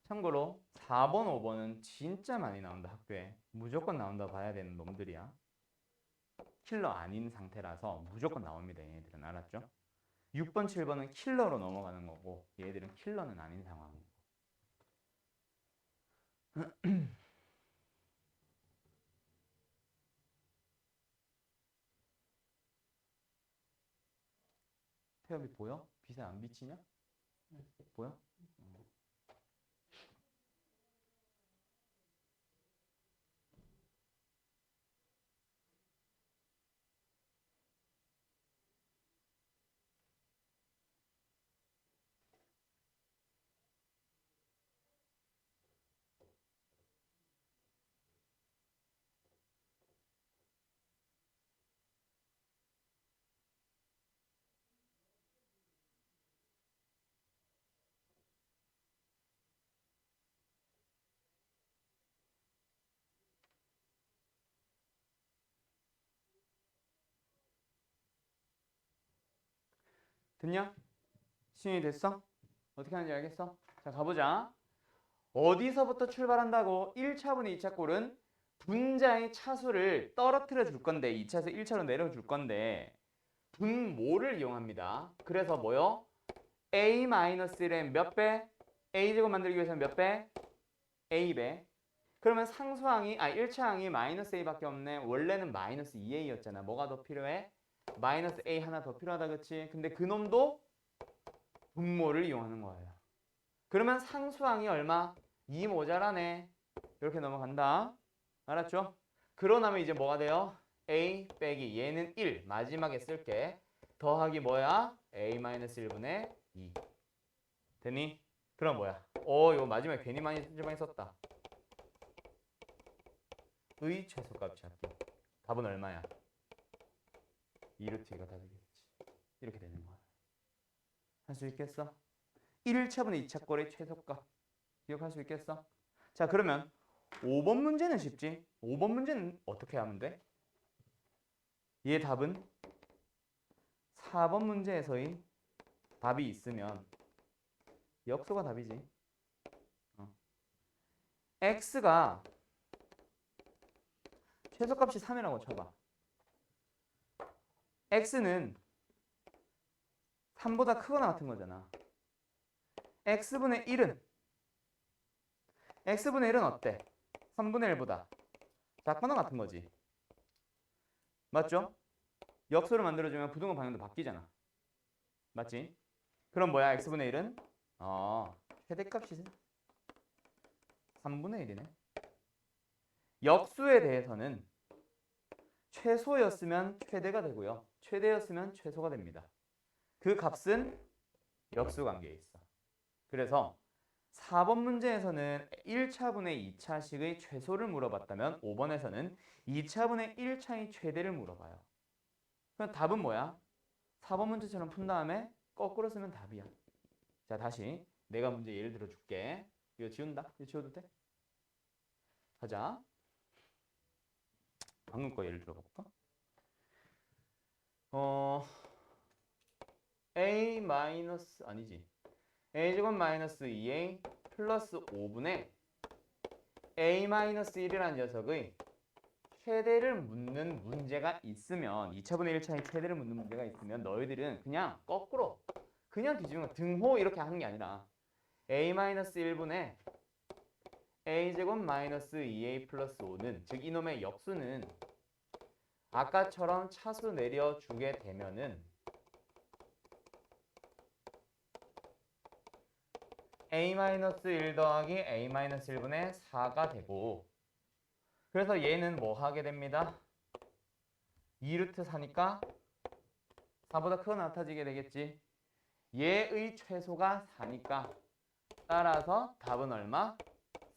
S1: 참고로 4번, 5번은 진짜 많이 나온다. 학교에. 무조건 나온다 봐야 되는 놈들이야. 킬러 아닌 상태라서 무조건 나옵니다. 얘네들은. 알았죠? 6번, 7번은 킬러로 넘어가는 거고 얘들은 킬러는 아닌 상황이고. 태엽이 보여? 빛에 안 비치냐? 보여? 됐냐? 시인이 됐어? 어떻게 하는지 알겠어? 자, 가보자. 어디서부터 출발한다고? 1차분의 2차 꼴은 분자의 차수를 떨어뜨려 줄 건데 2차에서 1차로 내려줄 건데 분모를 이용합니다. 그래서 뭐요? a-1의 몇 배? a제곱 만들기 위해서는 몇 배? a배. 그러면 상수항이 1차항이 마이너스 a밖에 없네. 원래는 마이너스 2a였잖아. 뭐가 더 필요해? 마이너스 a 하나 더 필요하다, 그치? 근데 그놈도 분모를 이용하는 거예요. 그러면 상수항이 얼마? 2 모자라네. 이렇게 넘어간다. 알았죠? 그러나면 이제 뭐가 돼요? a 빼기 얘는 1 마지막에 쓸게. 더하기 뭐야? a-1분의 2 되니? 그럼 뭐야? 이거 마지막에 괜히 많이 썼다. 의 최소값 찾기. 답은 얼마야? 2루트 2가 다 되겠지. 이렇게 되는 거야. 할 수 있겠어? 1차분의 2차 꼴의 최소값 기억할 수 있겠어? 자, 그러면 5번 문제는 쉽지? 5번 문제는 어떻게 하면 돼? 얘 답은 4번 문제에서의 답이 있으면 역수가 답이지. x가 최소값이 3이라고 쳐봐. x는 3보다 크거나 같은 거잖아. x분의 1은 어때? 3분의 1보다 작거나 같은 거지. 맞죠? 역수를 만들어주면 부등호 방향도 바뀌잖아. 맞지? 그럼 뭐야? x분의 1은? 최대값이 3분의 1이네. 역수에 대해서는 최소였으면 최대가 되고요. 최대였으면 최소가 됩니다. 그 값은 역수 관계에 있어. 그래서 4번 문제에서는 1차분의 2차식의 최소를 물어봤다면 5번에서는 2차분의 1차의 최대를 물어봐요. 그럼 답은 뭐야? 4번 문제처럼 푼 다음에 거꾸로 쓰면 답이야. 자, 다시 내가 문제 예를 들어 줄게. 이거 지운다? 이거 지워도 돼? 하자. 방금 거 예를 들어볼까? a 마이너스 아니지. a제곱 마이너스 2a 플러스 5분의 a 마이너스 1이라는 녀석의 최대를 묻는 문제가 있으면 2차분의 1차의 최대를 묻는 문제가 있으면 너희들은 그냥 거꾸로 그냥 뒤집으면 등호 이렇게 하는 게 아니라 a-1분의 a제곱 마이너스 2a 플러스 5는 즉 이놈의 역수는 아까처럼 차수 내려주게 되면은 a-1 더하기 a-1분의 4가 되고 그래서 얘는 뭐 하게 됩니다? 2루트 4니까 4보다 크거 나타지게 되겠지. 얘의 최소가 4니까 따라서 답은 얼마?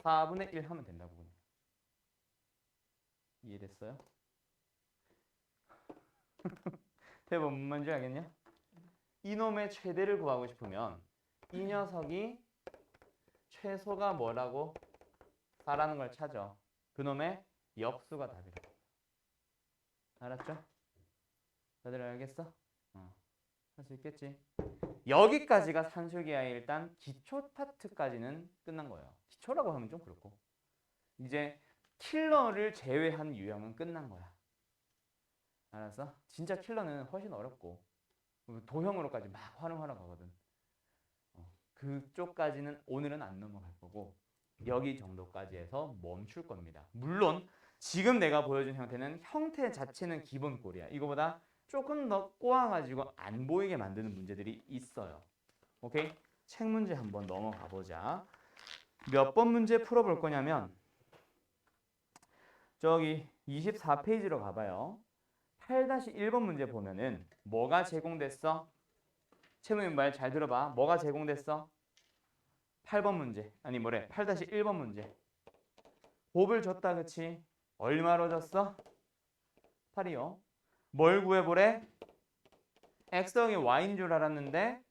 S1: 4분의 1 하면 된다고. 이해됐어요? 대본 뭔 말인지 알겠냐? 이놈의 최대를 구하고 싶으면 이 녀석이 최소가 뭐라고? 4라는 걸 찾아. 그놈의 역수가 답이다. 알았죠? 다들 알겠어? 할 수 있겠지? 여기까지가 산술기하의 일단 기초 파트까지는 끝난 거예요. 기초라고 하면 좀 그렇고 이제 킬러를 제외한 유형은 끝난 거야. 알았어? 진짜 킬러는 훨씬 어렵고 도형으로까지 막 활용하러 가거든. 그쪽까지는 오늘은 안 넘어갈 거고 여기 정도까지 해서 멈출 겁니다. 물론 지금 내가 보여준 형태는 형태 자체는 기본꼴이야. 이거보다 조금 더 꼬아가지고 안 보이게 만드는 문제들이 있어요. 오케이? 책 문제 한번 넘어가 보자. 몇 번 문제 풀어볼 거냐면 저기 24페이지로 가봐요. 8-1번 문제 보면은 뭐가 제공됐어? 채무님 말 잘 들어봐. 뭐가 제공됐어? 8번 문제. 아니 뭐래? 8-1번 문제. 곱을 줬다 그치? 얼마로 줬어? 8이요. 뭘 구해보래? x 더하기 y인 줄 알았는데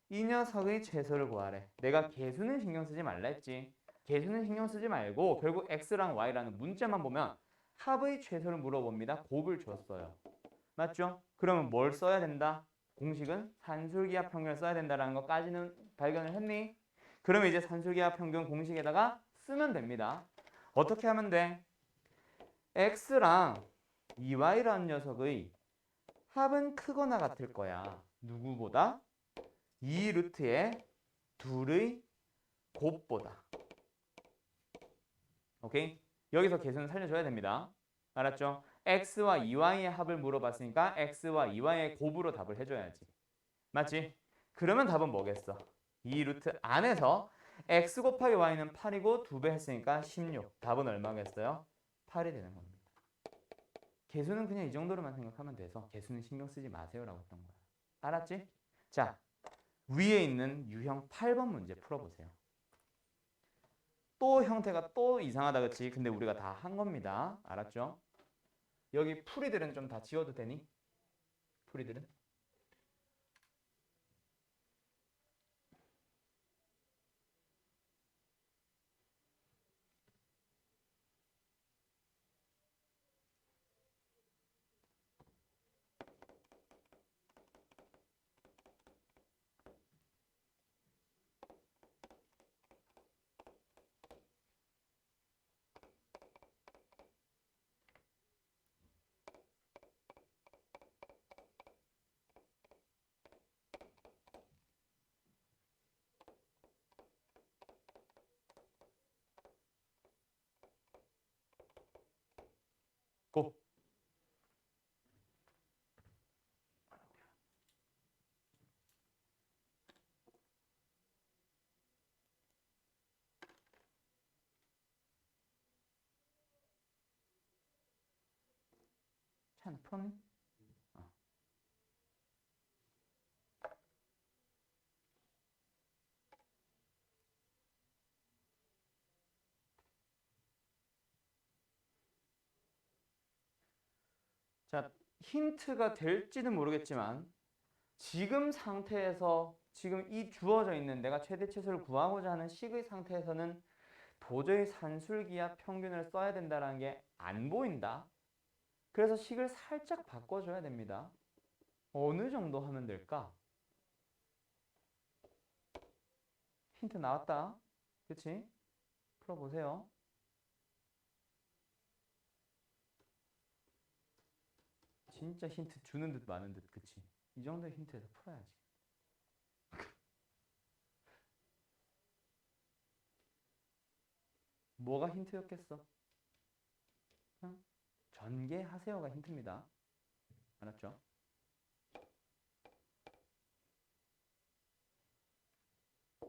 S1: 이 녀석의 최소를 구하래. 내가 개수는 신경 쓰지 말라 했지. 개수는 신경 쓰지 말고 결국 x랑 y라는 문자만 보면 합의 최소를 물어봅니다. 곱을 줬어요. 맞죠? 그러면 뭘 써야 된다? 공식은 산술기하 평균을 써야 된다는 것까지는 발견을 했니? 그러면 이제 산술기하 평균 공식에다가 쓰면 됩니다. 어떻게 하면 돼? x랑 2y라는 녀석의 합은 크거나 같을 거야. 누구보다? 2루트의 둘의 곱보다. 오케이? 여기서 개수는 살려줘야 됩니다. 알았죠? x와 2y의 합을 물어봤으니까 x와 2y의 곱으로 답을 해줘야지. 맞지? 그러면 답은 뭐겠어? 2루트 안에서 x 곱하기 y는 8이고 2배 했으니까 16. 답은 얼마겠어요? 8이 되는 겁니다. 개수는 그냥 이 정도로만 생각하면 돼서 개수는 신경 쓰지 마세요라고 했던 거야. 알았지? 자, 위에 있는 유형 8번 문제 풀어보세요. 또 형태가 또 이상하다 그치? 근데 우리가 다 한 겁니다. 알았죠? 여기 풀이들은 좀 다 지워도 되니? 풀이들은? 고! 참 풀었니? 자, 힌트가 될지는 모르겠지만 지금 상태에서 지금 이 주어져 있는 내가 최대 최소를 구하고자 하는 식의 상태에서는 도저히 산술기하 평균을 써야 된다는 게 안 보인다. 그래서 식을 살짝 바꿔줘야 됩니다. 어느 정도 하면 될까? 힌트 나왔다. 그치? 풀어보세요. 진짜 힌트 주는 듯 마는 듯, 그치? 이 정도의 힌트에서 풀어야지. 뭐가 힌트였겠어? 응? 전개하세요가 힌트입니다. 알았죠?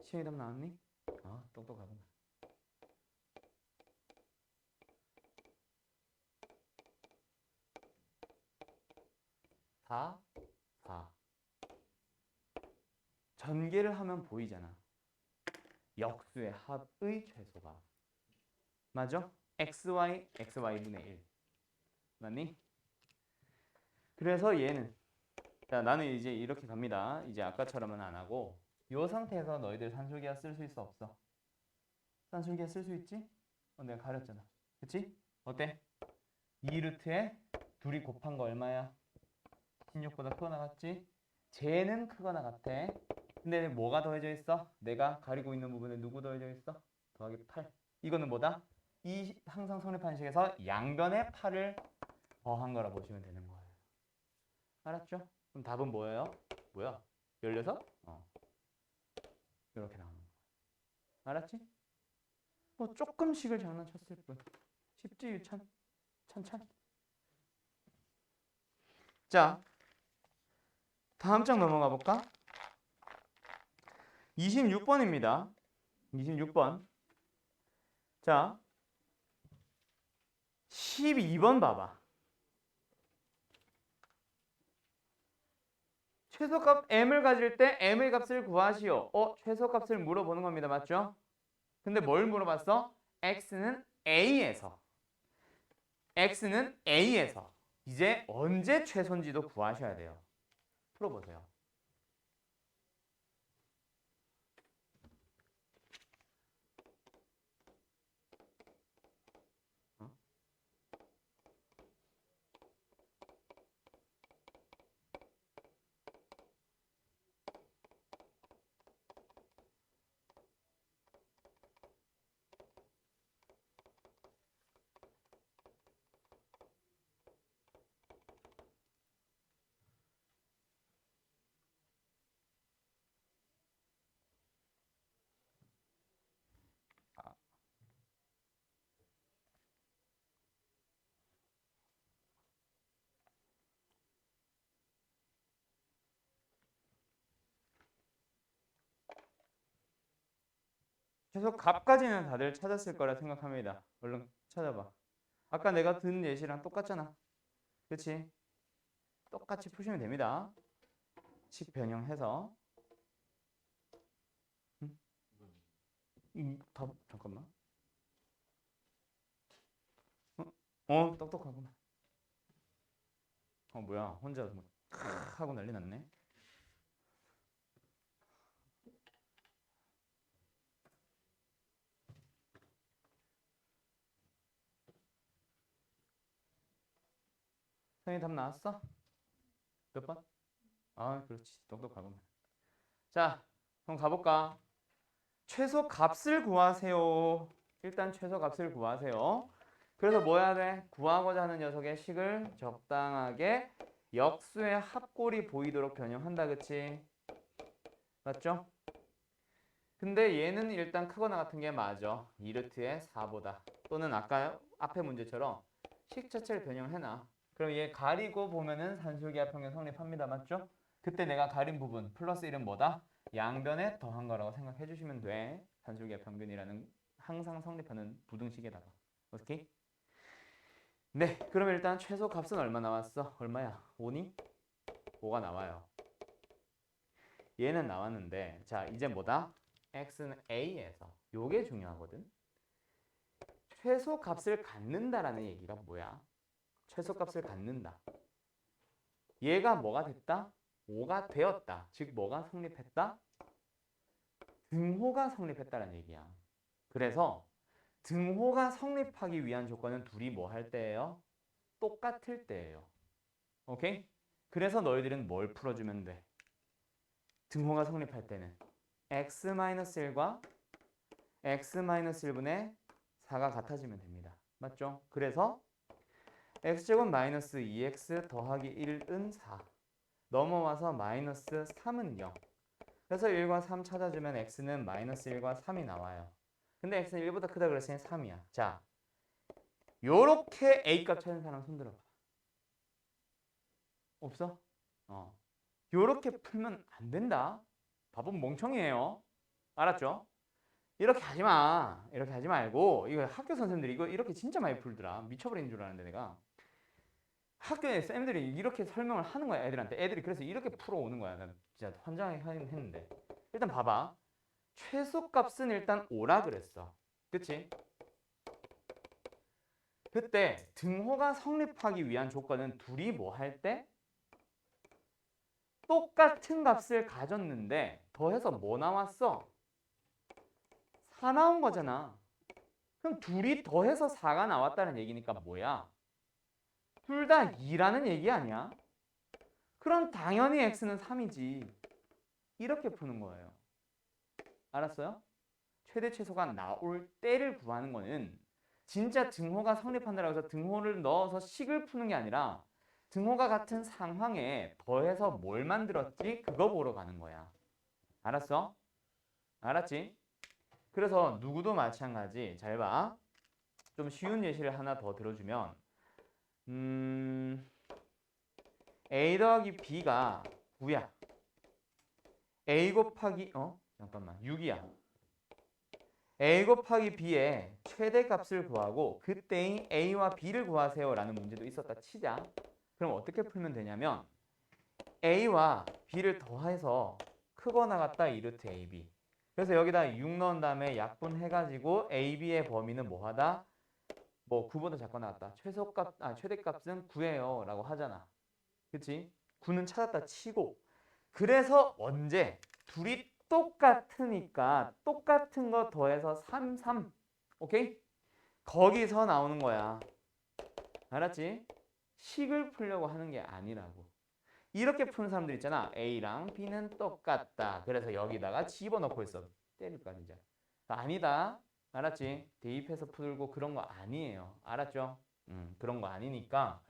S1: 시험에 답 나왔니? 똑똑하구나. 4, 4. 전개를 하면 보이잖아. 역수의 합의 최소가. 맞아? xy, xy분의 1. 맞니? 그래서 얘는 자, 나는 이제 이렇게 갑니다. 이제 아까처럼은 안 하고 이 상태에서 너희들 산술기하 쓸 수 있어 없어? 산술기하 쓸 수 있지? 내가 가렸잖아. 그치? 어때? 2루트에 둘이 곱한 거 얼마야? 16보다 크거나 같지? 쟤는 크거나 같아. 근데 뭐가 더해져 있어? 내가 가리고 있는 부분에 누구 더해져 있어? 더하기 8. 이거는 뭐다? 이 항상 성립한식에서 양변에 8을 더한 거라 보시면 되는 거예요. 알았죠? 그럼 답은 뭐예요? 뭐야? 16? 이렇게 나오는 거야. 알았지? 뭐 조금씩을 장난쳤을 뿐. 쉽지 유찬? 찬찬? 자, 다음 장 넘어가 볼까? 26번입니다. 26번. 자, 12번 봐봐. 최소값 m을 가질 때 m의 값을 구하시오. 최소값을 물어보는 겁니다. 맞죠? 근데 뭘 물어봤어? x는 A에서 이제 언제 최소인지도 구하셔야 돼요. 풀어보세요. 최소 값까지는 다들 찾았을 거라 생각합니다. 얼른 찾아봐. 아까 내가 든 예시랑 똑같잖아. 그치? 똑같이 푸시면 됩니다. 식 변형해서. 잠깐만. 똑똑하구나. 뭐야. 혼자 막 하고 난리 났네. 선생님 답 나왔어? 몇 번? 그렇지. 똑똑하구나. 자, 그럼 가볼까? 최소 값을 구하세요. 일단 최소 값을 구하세요. 그래서 뭐 해야 돼? 구하고자 하는 녀석의 식을 적당하게 역수의 합골이 보이도록 변형한다. 그치? 맞죠? 근데 얘는 일단 크거나 같은 게 맞아. 2루트의 4보다. 또는 아까 앞에 문제처럼 식 자체를 변형해놔. 그럼 얘 가리고 보면은 산술기하 평균 성립합니다. 맞죠? 그때 내가 가린 부분 플러스 1은 뭐다? 양변에 더한 거라고 생각해 주시면 돼. 산술기하 평균이라는 항상 성립하는 부등식에다가. 오케이? 네, 그럼 일단 최소 값은 얼마 나왔어? 얼마야? 5니? 5가 나와요. 얘는 나왔는데 자 이제 뭐다? x는 a에서 요게 중요하거든. 최소 값을 갖는다라는 얘기가 뭐야? 최소 값을 갖는다. 얘가 뭐가 됐다? 5가 되었다. 즉 뭐가 성립했다? 등호가 성립했다는 얘기야. 그래서 등호가 성립하기 위한 조건은 둘이 뭐 할 때예요? 똑같을 때예요. 오케이? 그래서 너희들은 뭘 풀어주면 돼? 등호가 성립할 때는 x-1과 x-1분의 4가 같아지면 됩니다. 맞죠? 그래서 x제곱 마이너스 2x 더하기 1은 4 넘어와서 마이너스 3은 0. 그래서 1과 3 찾아주면 x는 마이너스 1과 3이 나와요. 근데 x는 1보다 크다 그랬으니 3이야. 자, 요렇게 a 값 찾는 사람 손 들어봐. 없어? 요렇게 풀면 안 된다. 바보 멍청이에요. 알았죠? 이렇게 하지 마. 이렇게 하지 말고 이거 학교 선생님들이 이거 이렇게 진짜 많이 풀더라. 미쳐버리는 줄 아는데 내가. 학교에 쌤들이 이렇게 설명을 하는 거야 애들한테. 애들이 그래서 이렇게 풀어오는 거야. 난 진짜 환장하긴 했는데. 일단 봐봐. 최소값은 일단 5라 그랬어. 그치? 그때 등호가 성립하기 위한 조건은 둘이 뭐 할 때? 똑같은 값을 가졌는데 더해서 뭐 나왔어? 4 나온 거잖아. 그럼 둘이 더해서 4가 나왔다는 얘기니까 뭐야? 둘 다 2라는 얘기 아니야? 그럼 당연히 x는 3이지. 이렇게 푸는 거예요. 알았어요? 최대 최소가 나올 때를 구하는 거는 진짜 등호가 성립한다고 해서 등호를 넣어서 식을 푸는 게 아니라 등호가 같은 상황에 더해서 뭘 만들었지? 그거 보러 가는 거야. 알았어? 알았지? 그래서 누구도 마찬가지. 잘 봐. 좀 쉬운 예시를 하나 더 들어주면 a 더하기 b가 9야. a 곱하기 잠깐만 6이야. a 곱하기 b의 최대값을 구하고 그때의 a와 b를 구하세요 라는 문제도 있었다 치자. 그럼 어떻게 풀면 되냐면 a와 b를 더해서 크거나 같다 2루트 ab. 그래서 여기다 6 넣은 다음에 약분해가지고 ab의 범위는 뭐하다? 뭐 9보다 작거나 같다. 최대값은 9예요 라고 하잖아. 그치? 9는 찾았다 치고. 그래서 언제? 둘이 똑같으니까 똑같은 거 더해서 3, 3. 오케이? 거기서 나오는 거야. 알았지? 식을 풀려고 하는 게 아니라고. 이렇게 푸는 사람들 있잖아. A랑 B는 똑같다. 그래서 여기다가 집어넣고 있어. 때릴 거야 진짜. 아니다. 알았지? 대입해서 풀고 그런 거 아니에요. 알았죠? 그런 거 아니니까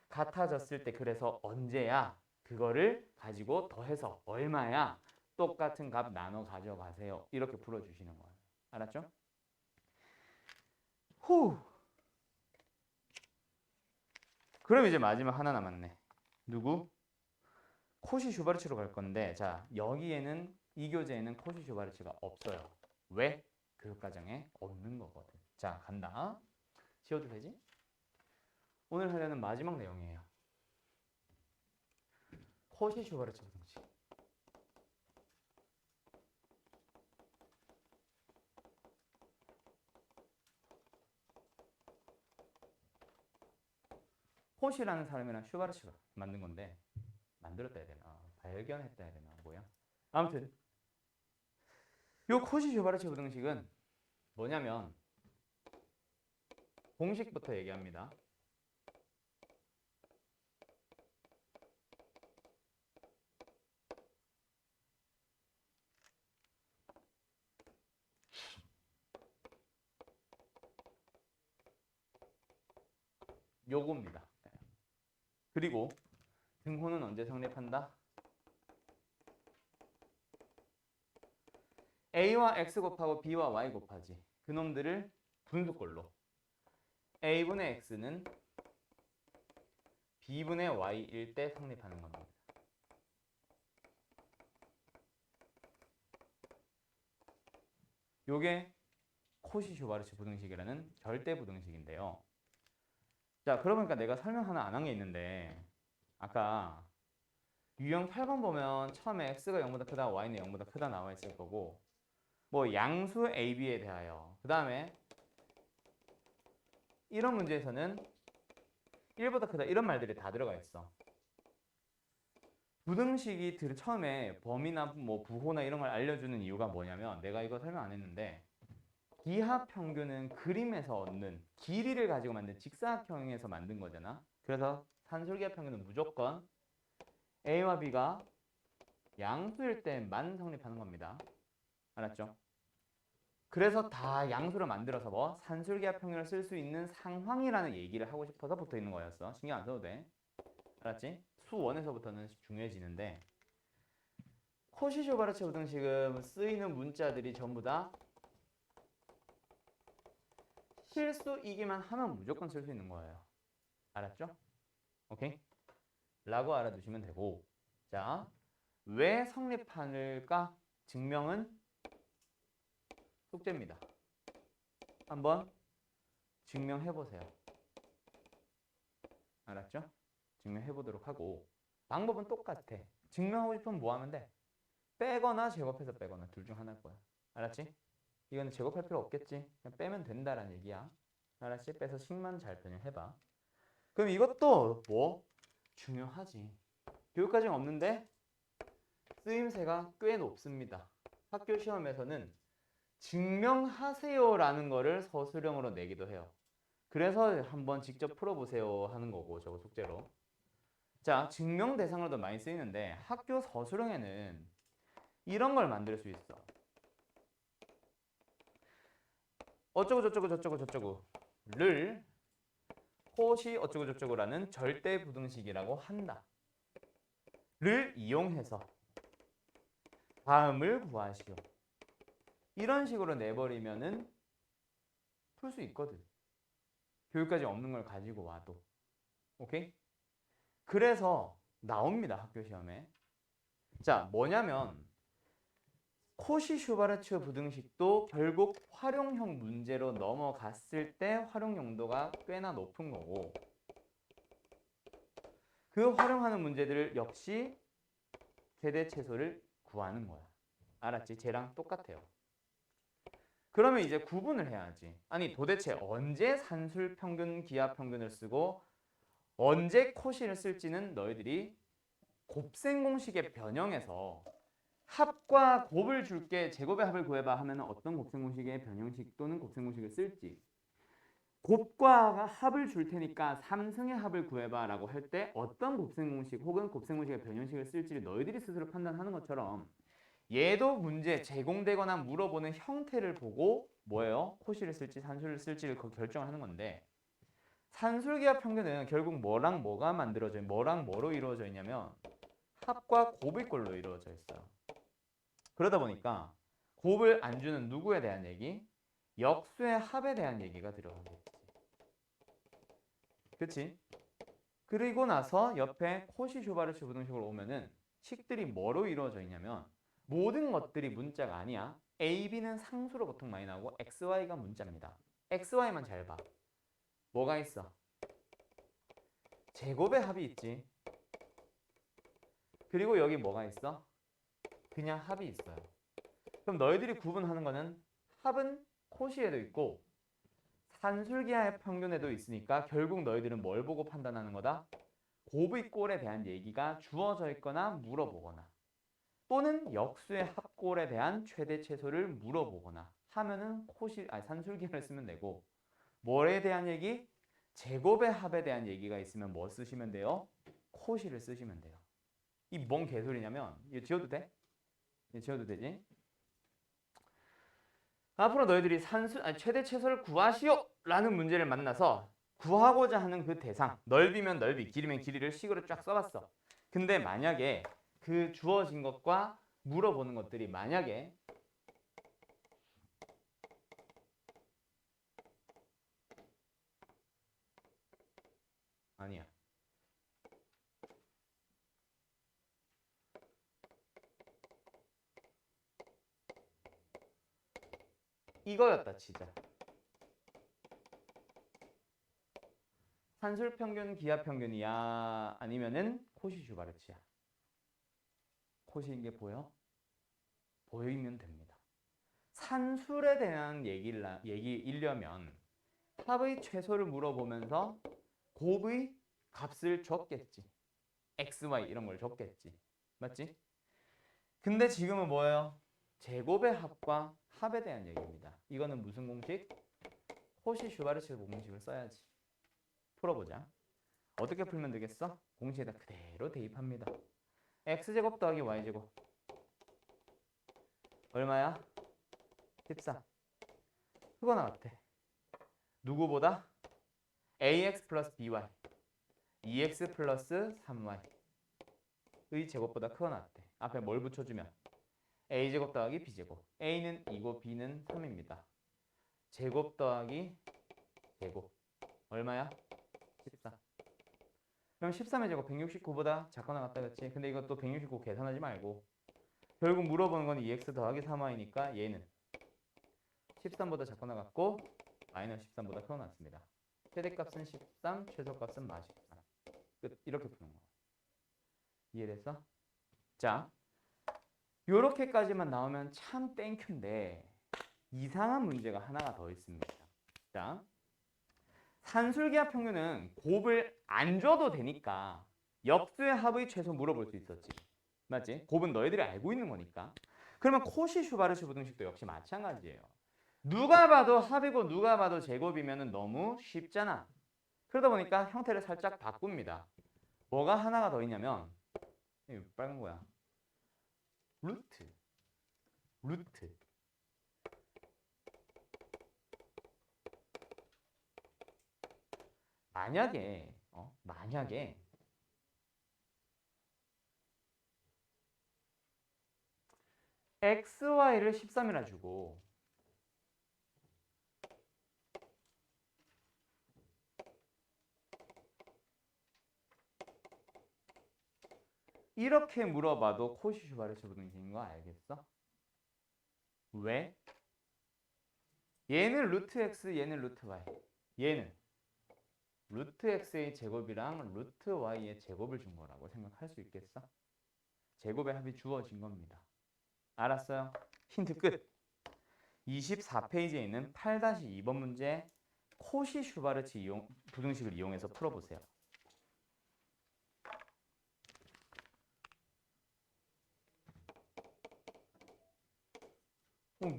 S1: 같아졌을 때 그래서 언제야? 그거를 가지고 더해서 얼마야? 똑같은 값 나눠 가져가세요. 이렇게 풀어주시는 거예요. 알았죠? 후. 그럼 이제 마지막 하나 남았네. 누구? 코시-슈바르츠로 갈 건데 자 여기에는 이 교재에는 코시-슈바르츠가 없어요. 왜? 교육 과정에 없는 거거든. 자 간다. 지워도 되지? 오늘 하려는 마지막 내용이에요. 코시-슈바르츠 부등식. 코시라는 사람이랑 슈바르츠가 만든 건데 만들었다 해야 되나 발견했다 해야 되나 뭐야? 아무튼 요 코시-슈바르츠 부등식은 뭐냐면 공식부터 얘기합니다. 요겁니다. 그리고 등호는 언제 성립한다? a와 x 곱하고 b와 y 곱하지. 그놈들을 분수꼴로 a분의 x는 b분의 y일 때 성립하는 겁니다. 요게 코시-슈바르츠 부등식이라는 절대 부등식인데요. 자, 그러고 보니까 내가 설명 하나 안 한 게 있는데 아까 유형 8번 보면 처음에 x가 0보다 크다, y는 0보다 크다 나와 있을 거고 뭐 양수 ab에 대하여 그 다음에 이런 문제에서는 1보다 크다 이런 말들이 다 들어가 있어. 부등식이 처음에 범위나 뭐 부호나 이런 걸 알려주는 이유가 뭐냐면 내가 이거 설명 안 했는데 기하 평균은 그림에서 얻는 길이를 가지고 만든 직사각형에서 만든 거잖아. 그래서 산술기하 평균은 무조건 A와 B가 양수일 때만 성립하는 겁니다. 알았죠? 그래서 다 양수로 만들어서 뭐 산술기하 평균을 쓸 수 있는 상황이라는 얘기를 하고 싶어서 붙어 있는 거였어. 신경 안 써도 돼. 알았지? 수원에서부터는 중요해지는데 코시-슈바르츠 부등식은 쓰이는 문자들이 전부 다 실수이기만 하면 무조건 쓸 수 있는 거예요. 알았죠? 오케이? 라고 알아두시면 되고, 자, 왜 성립하는가? 증명은 숙제입니다. 한번 증명해 보세요. 알았죠? 증명해 보도록 하고, 방법은 똑같아. 증명하고 싶으면 뭐 하면 돼? 빼거나 제곱해서 빼거나 둘 중 하나일 거야. 알았지? 이거는 제곱할 필요 없겠지. 그냥 빼면 된다라는 얘기야. 알았지? 빼서 식만 잘 변형해봐. 그럼 이것도 뭐? 중요하지. 교육과정 없는데 쓰임새가 꽤 높습니다. 학교 시험에서는 증명하세요라는 거를 서술형으로 내기도 해요. 그래서 한번 직접 풀어보세요 하는 거고, 저거 숙제로. 자, 증명 대상으로도 많이 쓰이는데 학교 서술형에는 이런 걸 만들 수 있어. 어쩌고 저쩌고 저쩌고 저쩌고를 코시 어쩌고 저쩌고라는 절대 부등식이라고 한다. 를 이용해서 다음을 구하시오. 이런 식으로 내버리면은 풀 수 있거든. 교육까지 없는 걸 가지고 와도. 오케이? 그래서 나옵니다. 학교 시험에. 자, 뭐냐면 코시-슈바르츠 부등식도 결국 활용형 문제로 넘어갔을 때 활용 용도가 꽤나 높은 거고, 그 활용하는 문제들을 역시 최대 최소를 구하는 거야. 알았지? 쟤랑 똑같아요. 그러면 이제 구분을 해야지. 아니 도대체 언제 산술 평균, 기하 평균을 쓰고 언제 코시를 쓸지는 너희들이 곱셈 공식의 변형에서 합과 곱을 줄게, 제곱의 합을 구해봐 하면 어떤 곱셈 공식의 변형식 또는 곱셈 공식을 쓸지, 곱과 합을 줄 테니까 삼승의 합을 구해봐 라고 할 때 어떤 곱셈 공식 혹은 곱셈 공식의 변형식을 쓸지를 너희들이 스스로 판단하는 것처럼 얘도 문제 제공되거나 물어보는 형태를 보고 뭐예요? 코시를 쓸지 산술을 쓸지를 결정하는 건데, 산술기하 평균은 결국 뭐랑 뭐가 만들어져, 뭐랑 뭐로 이루어져 있냐면 합과 곱의 꼴로 이루어져 있어요. 그러다 보니까 곱을 안 주는 누구에 대한 얘기? 역수의 합에 대한 얘기가 들어가겠지. 그치? 그리고 나서 옆에 코시-슈바르츠 부등식으로 오면은 식들이 뭐로 이루어져 있냐면 모든 것들이 문자가 아니야. A, B는 상수로 보통 많이 나오고 X, Y가 문자입니다. X, Y만 잘 봐. 뭐가 있어? 제곱의 합이 있지. 그리고 여기 뭐가 있어? 그냥 합이 있어요. 그럼 너희들이 구분하는 거는 합은 코시에도 있고 산술기하의 평균에도 있으니까 결국 너희들은 뭘 보고 판단하는 거다? 곱의 꼴에 대한 얘기가 주어져 있거나 물어보거나 또는 역수의 합골에 대한 최대 최소를 물어보거나 하면은 산술기하를 쓰면 되고, 뭐에 대한 얘기? 제곱의 합에 대한 얘기가 있으면 뭐 쓰시면 돼요? 코시를 쓰시면 돼요. 이 뭔 개소리냐면 이거 지워도 돼? 이거 지워도 되지? 앞으로 너희들이 최대 최소를 구하시오! 라는 문제를 만나서 구하고자 하는 그 대상, 넓이면 넓이, 길이면 길이를 식으로 쫙 써봤어. 근데 만약에 그 주어진 것과 물어보는 것들이 만약에 아니야. 이거였다 치자. 산술평균, 기하평균이야? 아니면은 코시-슈바르츠야? 코시인 게 보여? 보이면 됩니다. 산술에 대한 얘기이려면 합의 최소를 물어보면서 곱의 값을 줬겠지. x, y 이런 걸 줬겠지. 맞지? 근데 지금은 뭐예요? 제곱의 합과 합에 대한 얘기입니다. 이거는 무슨 공식? 코시-슈바르츠 공식을 써야지. 풀어보자. 어떻게 풀면 되겠어? 공식에다 그대로 대입합니다. x제곱 더하기 y제곱 얼마야? 14. 그거 나왔대. 누구보다? ax 플러스 by 2x 플러스 3y 의 제곱보다 크거 나왔대. 앞에 뭘 붙여주면? a제곱 더하기 b제곱. a는 2고 b는 3입니다. 제곱 더하기 제곱 얼마야? 14. 그럼 13의 제곱 169보다 작거나 같다 그렇지? 근데 이것도 169 계산하지 말고 결국 물어보는 건 2x 더하기 3y니까 얘는 13보다 작거나 같고 마이너스 13보다 크거 났습니다. 최대값은 13, 최소값은 마 13. 끝. 이렇게 푸는 거야. 이해됐어? 자, 요렇게까지만 나오면 참 땡큐인데 이상한 문제가 하나가 더 있습니다. 자, 산술기하 평균은 곱을 안 줘도 되니까 역수의 합의 최소 물어볼 수 있었지. 맞지? 곱은 너희들이 알고 있는 거니까. 그러면 코시-슈바르츠 부등식도 역시 마찬가지예요. 누가 봐도 합이고 누가 봐도 제곱이면 너무 쉽잖아. 그러다 보니까 형태를 살짝 바꿉니다. 뭐가 하나가 더 있냐면 이거 빨간 거야. 루트. 만약에 xy를 13이라 주고 이렇게 물어봐도 코시-슈바르츠 부등식인 거 알겠어? 왜? 얘는 루트 x, 얘는 루트 y. 얘는 루트 x의 제곱이랑 루트 y의 제곱을 준 거라고 생각할 수 있겠어? 제곱의 합이 주어진 겁니다. 알았어요? 힌트 끝. 24페이지에 있는 8-2번 문제 코시-슈바르츠 부등식을 이용해서 풀어보세요.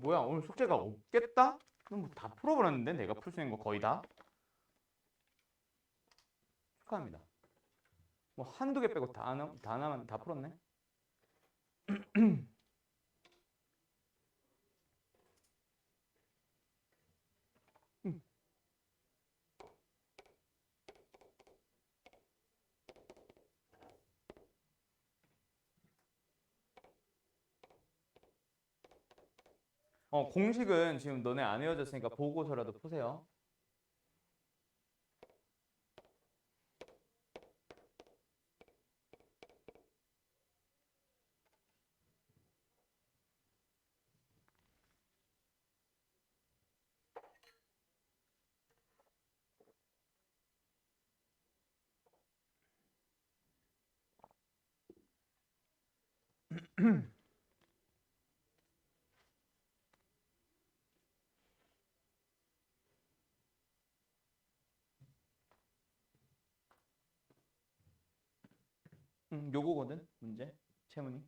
S1: 뭐야 오늘 숙제가 없겠다? 뭐 다 풀어버렸는데 내가 풀 수 있는 거 거의 다? 축하합니다. 뭐 한두 개 빼고 다 풀었네? 공식은 지금 너네 안 외워졌으니까 보고서라도 푸세요. 요거거든 문제 채문이.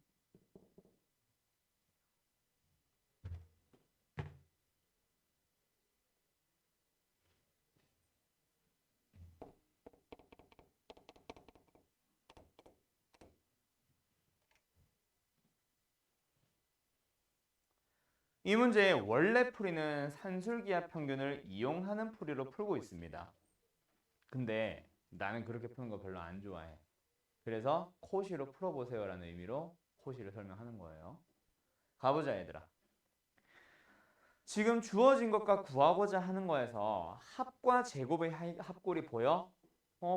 S1: 이 문제의 원래 풀이는 산술기하 평균을 이용하는 풀이로 풀고 있습니다. 근데 나는 그렇게 푸는 거 별로 안 좋아해. 그래서 코시로 풀어보세요 라는 의미로 코시를 설명하는 거예요. 가보자 얘들아. 지금 주어진 것과 구하고자 하는 거에서 합과 제곱의 합골이 보여?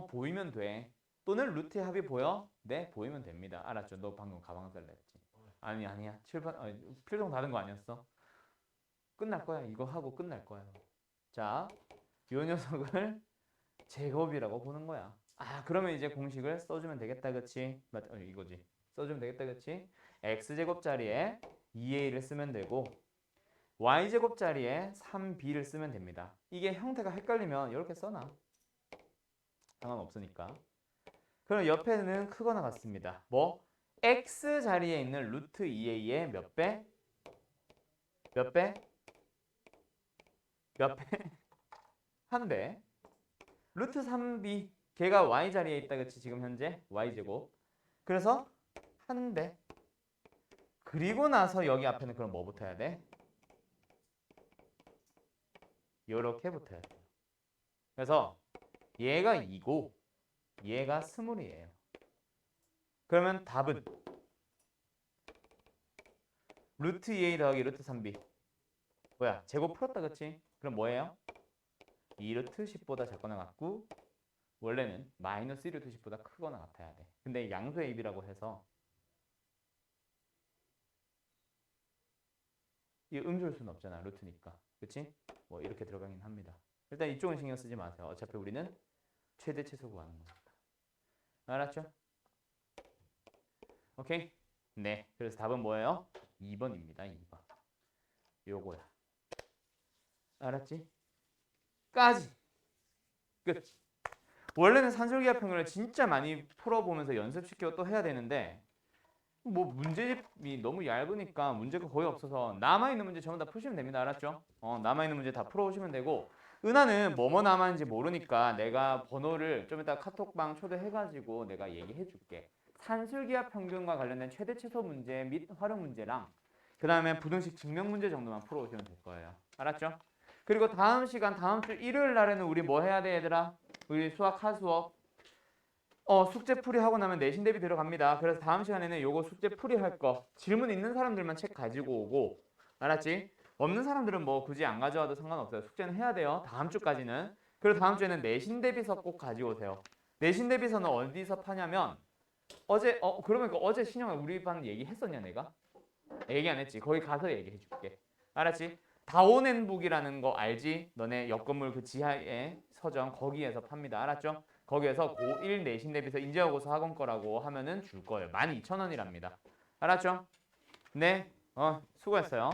S1: 보이면 돼. 또는 루트의 합이 보여? 네, 보이면 됩니다. 알았죠? 너 방금 가방 살라 했지? 아니야. 필동 다른 거 아니었어? 끝날 거야. 이거 하고 끝날 거야. 자, 요 녀석을 제곱이라고 보는 거야. 그러면 이제 공식을 써주면 되겠다, 그치? 이거지. 써주면 되겠다, 그치? x제곱 자리에 2a를 쓰면 되고 y제곱 자리에 3b를 쓰면 됩니다. 이게 형태가 헷갈리면 이렇게 써놔. 상관없으니까. 그럼 옆에는 크거나 같습니다. 뭐? x 자리에 있는 루트 2a의 몇 배? 몇 배? 몇 배? 한 배. 루트 3b 걔가 y 자리에 있다 그치 지금 현재 y제곱. 그래서 한 배. 그리고 나서 여기 앞에는 그럼 뭐 붙어야 돼? 요렇게 붙어야 돼. 그래서 얘가 2고 얘가 스물이에요. 그러면 답은 루트 2a 더하기 루트 3b. 뭐야? 제곱 풀었다 그치? 그럼 뭐예요? 2루트 10보다 작거나 같고 원래는 마이너스 1루트 10보다 크거나 같아야 돼. 근데 양수의 입이라고 해서 이 음수일 수는 없잖아. 루트니까. 그치? 뭐 이렇게 들어가긴 합니다. 일단 이쪽은 신경 쓰지 마세요. 어차피 우리는 최대 최소 구하는 거니까. 알았죠? 오케이? 네. 그래서 답은 뭐예요? 2번입니다. 2번. 요거야. 알았지? 까지. 끝. 원래는 산술기하 평균을 진짜 많이 풀어보면서 연습시키고 또 해야 되는데 뭐 문제집이 너무 얇으니까 문제가 거의 없어서 남아있는 문제 전부 다 푸시면 됩니다. 알았죠? 남아있는 문제 다 풀어오시면 되고 은하는 뭐뭐 남았는지 모르니까 내가 번호를 좀 이따 카톡방 초대해가지고 내가 얘기해줄게. 산술기하 평균과 관련된 최대 최소 문제 및 활용 문제랑 그 다음에 부등식 증명 문제 정도만 풀어오시면 될 거예요. 알았죠? 그리고 다음 시간 다음 주 일요일 날에는 우리 뭐 해야 돼 얘들아? 우리 수학 하수업 숙제 풀이 하고 나면 내신 대비 들어갑니다. 그래서 다음 시간에는 요거 숙제 풀이 할 거 질문 있는 사람들만 책 가지고 오고 알았지? 없는 사람들은 뭐 굳이 안 가져와도 상관없어요. 숙제는 해야 돼요. 다음 주까지는. 그리고 다음 주에는 내신 대비서 꼭 가지고 오세요. 내신 대비서는 어디서 파냐면 어제 그러면 어제 신영아 우리 반 얘기했었냐 내가? 얘기 안 했지. 거기 가서 얘기해 줄게. 알았지? 다온앤북이라는 거 알지? 너네 옆 건물 그 지하에 서점 거기에서 팝니다. 알았죠? 거기에서 고1 내신 대비서 인지하고서 학원 거라고 하면은 줄 거예요. 12,000원이랍니다. 알았죠? 네. 수고했어요.